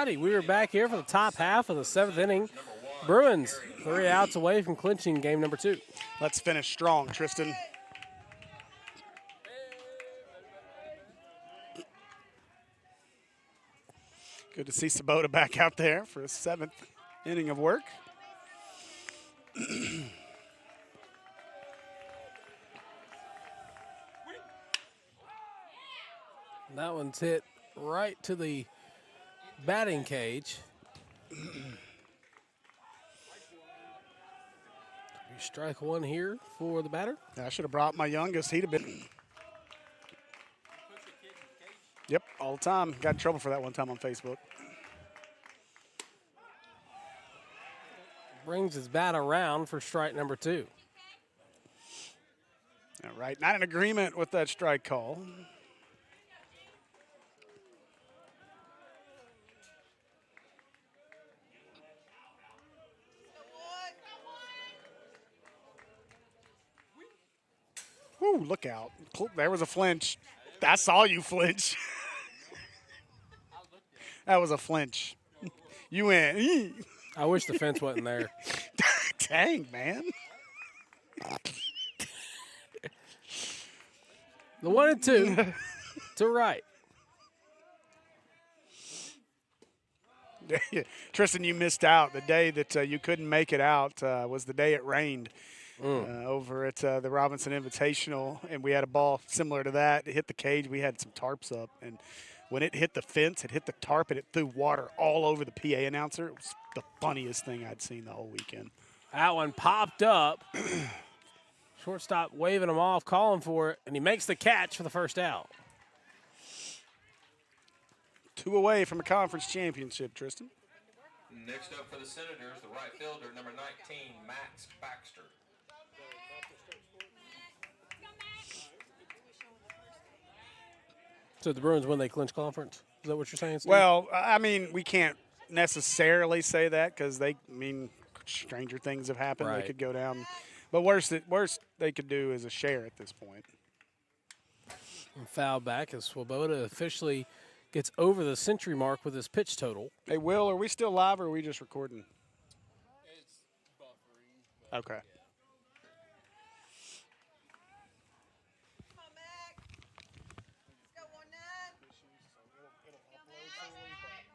righty, we are back here for the top half of the 7th inning. Bruins 3 outs away from clinching game number 2. Let's finish strong, Tristan. Good to see Sabota back out there for his 7th inning of work. That one's hit right to the batting cage. Strike one here for the batter. I should have brought my youngest. He'd have been. Yep, all the time. Got in trouble for that one time on Facebook. Brings his bat around for strike number 2. All right, not in agreement with that strike call. Woo, look out. There was a flinch. I saw you flinch. That was a flinch. You went, "Ee." I wish the fence wasn't there. Dang, man. The 1-2 to right. Tristan, you missed out. The day that you couldn't make it out was the day it rained over at the Robinson Invitational, and we had a ball similar to that. It hit the cage. We had some tarps up, and when it hit the fence, it hit the tarp, and it threw water all over the PA announcer. It was the funniest thing I'd seen the whole weekend. That one popped up. Shortstop waving him off, calling for it, and he makes the catch for the first out. 2 away from a conference championship, Tristan. Next up for the Senators, the right fielder, number 19, Max Baxter. So the Bruins win, they clinch conference? Is that what you're saying, Steve? Well, I mean, we can't necessarily say that because stranger things have happened. Right. They could go down. But worst they could do is a share at this point. And foul back as Swoboda officially gets over the century mark with his pitch total. Hey, Will, are we still live or are we just recording? It's buffering. But Okay. Come on, Mac. Let's go 1-9. it'll upload fully, but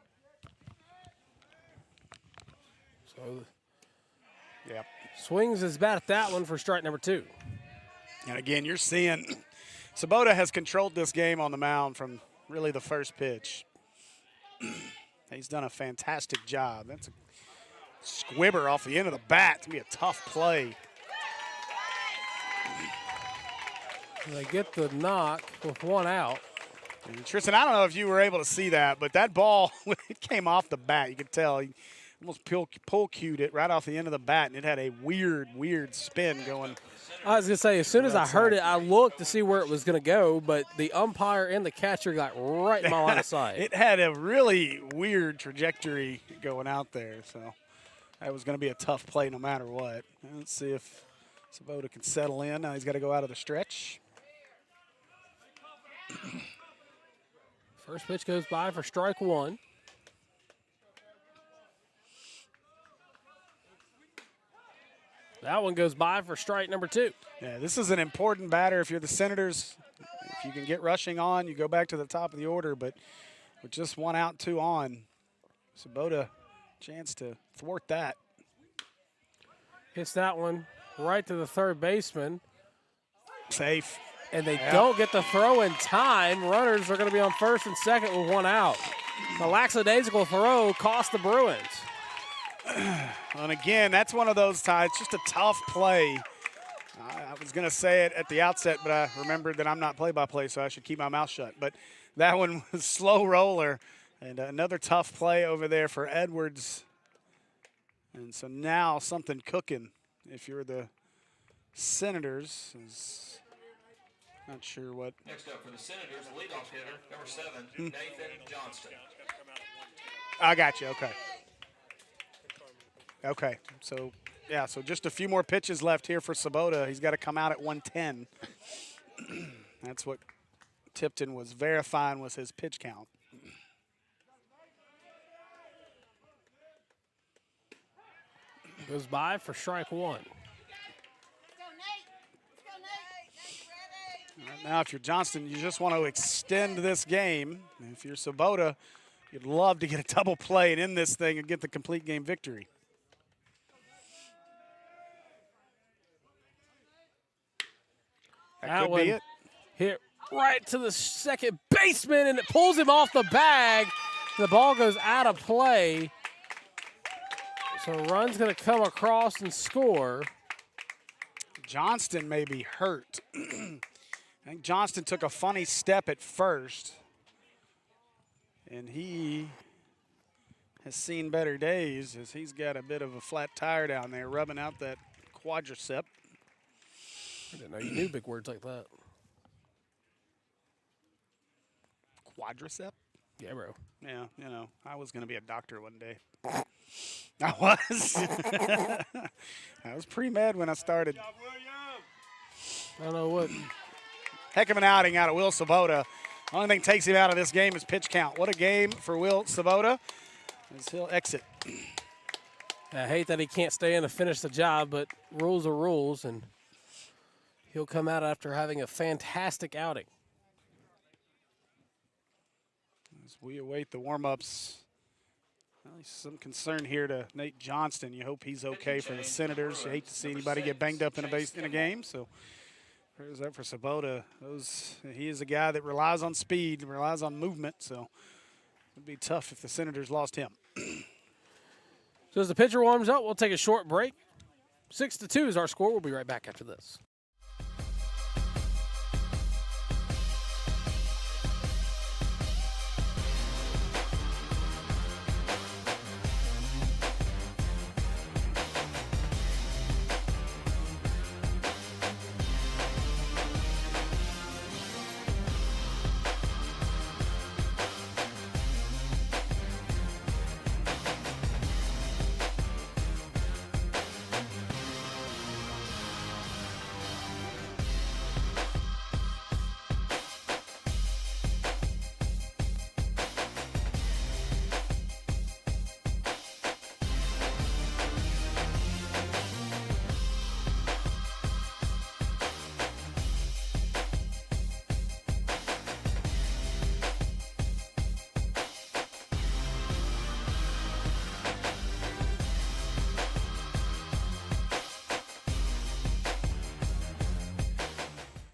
So Yep. swings his bat at that one for strike number 2. And again, you're seeing Sabota has controlled this game on the mound from really the first pitch. He's done a fantastic job. That's a squibber off the end of the bat. It's going to be a tough play. And they get the knock with 1 out. And Tristan, I don't know if you were able to see that, but that ball, when it came off the bat, you could tell he almost pull cued it right off the end of the bat, and it had a weird spin going. I was going to say, as soon as I heard it, I looked to see where it was going to go, but the umpire and the catcher got right in my line of sight. It had a really weird trajectory going out there, so that was going to be a tough play no matter what. Let's see if Sabota can settle in. Now he's got to go out of the stretch. First pitch goes by for strike 1. That one goes by for strike number 2. Yeah, this is an important batter if you're the Senators. If you can get rushing on, you go back to the top of the order, but with just 1 out, 2 on, Sabota chance to thwart that. Hits that one right to the third baseman, Safe. and they don't get the throw in time. Runners are going to be on first and second with 1 out. The lackadaisical throw cost the Bruins. And again, that's one of those times, just a tough play. I was going to say it at the outset, but I remembered that I'm not play-by-play, so I should keep my mouth shut. But that one was slow roller, and another tough play over there for Edwards. And so now something cooking if you're the Senators. Not sure what. Next up for the Senators, the leadoff hitter, number 7, Nathan Johnston. I got you. Okay. Okay. So, yeah, so just a few more pitches left here for Sabota. He's got to come out at 110. That's what Tipton was verifying was his pitch count. Goes by for strike one. Let's go, Nate. Let's go, Nate. Nate, ready? Right now, if you're Johnston, you just want to extend this game. And if you're Sabota, you'd love to get a double play and end this thing and get the complete game victory. That could one be it. hit right to the second baseman, and it pulls him off the bag. The ball goes out of play. So a run's going to come across and score. Johnston may be hurt. I think Johnston took a funny step at first, and he has seen better days as he's got a bit of a flat tire down there, rubbing out that quadricep. I didn't know you knew big words like that. Quadricep? Yeah, bro. Yeah, you know, I was going to be a doctor one day. I was. I was pre-med when I started. I don't know what. Heck of an outing out of Will Sabota. Only thing takes him out of this game is pitch count. What a game for Will Sabota as he'll exit. I hate that he can't stay in to finish the job, but rules are rules, and he'll come out after having a fantastic outing. As we await the warm-ups, well, some concern here to Nate Johnston. You hope he's okay for the Senators. You hate to see anybody get banged up in a game, so prayers up for Sabota. He is a guy that relies on speed, relies on movement, so it'd be tough if the Senators lost him. So as the pitcher warms up, we'll take a short break. 6-2 is our score. We'll be right back after this.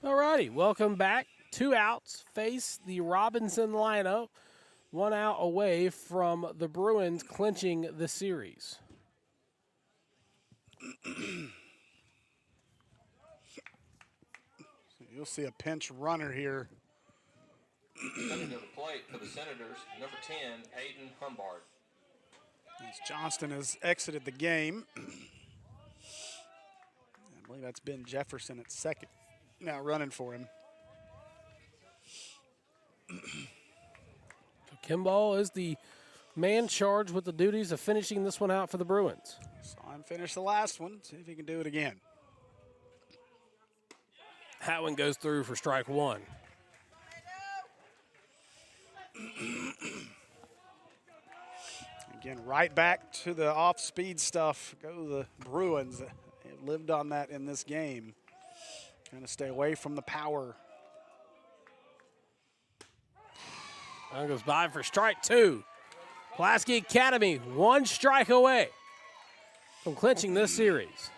Alrighty, welcome back. 2 outs, face the Robinson lineup. 1 out away from the Bruins clinching the series. You'll see a pinch runner here. Coming to the plate for the Senators, number 10, Aiden Humbard. As Johnston has exited the game. I believe that's Ben Jefferson at second. Now running for him. Kimball is the man charged with the duties of finishing this one out for the Bruins. Saw him finish the last one. See if he can do it again. That one goes through for strike one. Again, right back to the off-speed stuff. Go the Bruins. They've lived on that in this game. Trying to stay away from the power. That goes by for strike two. Pulaski Academy 1 strike away from clinching this series.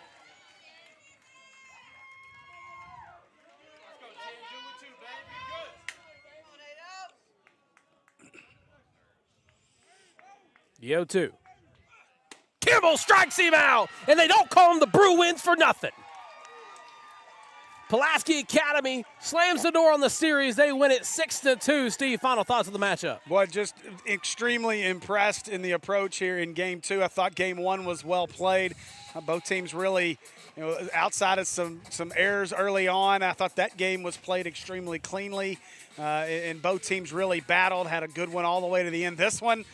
The 0-2. Kimball strikes him out, and they don't call him the Bruins for nothing. Pulaski Academy slams the door on the series. They win it 6-2. Steve, final thoughts of the matchup. Boy, just extremely impressed in the approach here in Game 2. I thought Game 1 was well played. Both teams really, outside of some errors early on, I thought that game was played extremely cleanly. And both teams really battled, had a good one all the way to the end. This one,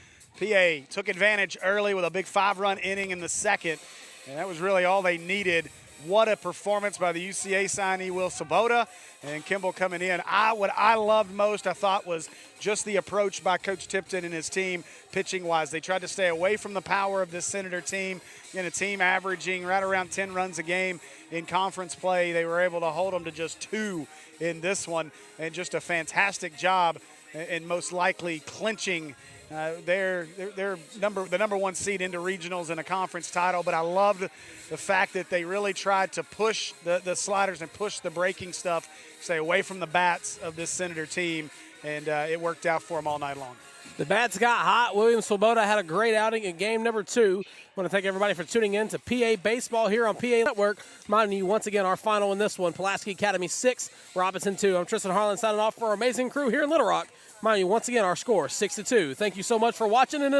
PA took advantage early with a big 5-run inning in the second. And that was really all they needed what a performance by the UCA signee, Will Sabota, and Kimball coming in. What I loved most, I thought, was just the approach by Coach Tipton and his team pitching-wise. They tried to stay away from the power of this Senator team. Again, a team averaging right around 10 runs a game in conference play. They were able to hold them to just 2 in this one, and just a fantastic job, and most likely clinching their the number 1 seed into regionals and a conference title. But I loved the fact that they really tried to push the sliders and push the breaking stuff, stay away from the bats of this Senator team, and it worked out for them all night long. The bats got hot. William Swoboda had a great outing in game number 2. I want to thank everybody for tuning in to PA Baseball here on PA Network. Reminding you once again our final in this one, Pulaski Academy 6, Robinson 2. I'm Tristan Harlen signing off for our amazing crew here in Little Rock. Mind you, once again, our score 6-2. Thank you so much for watching. And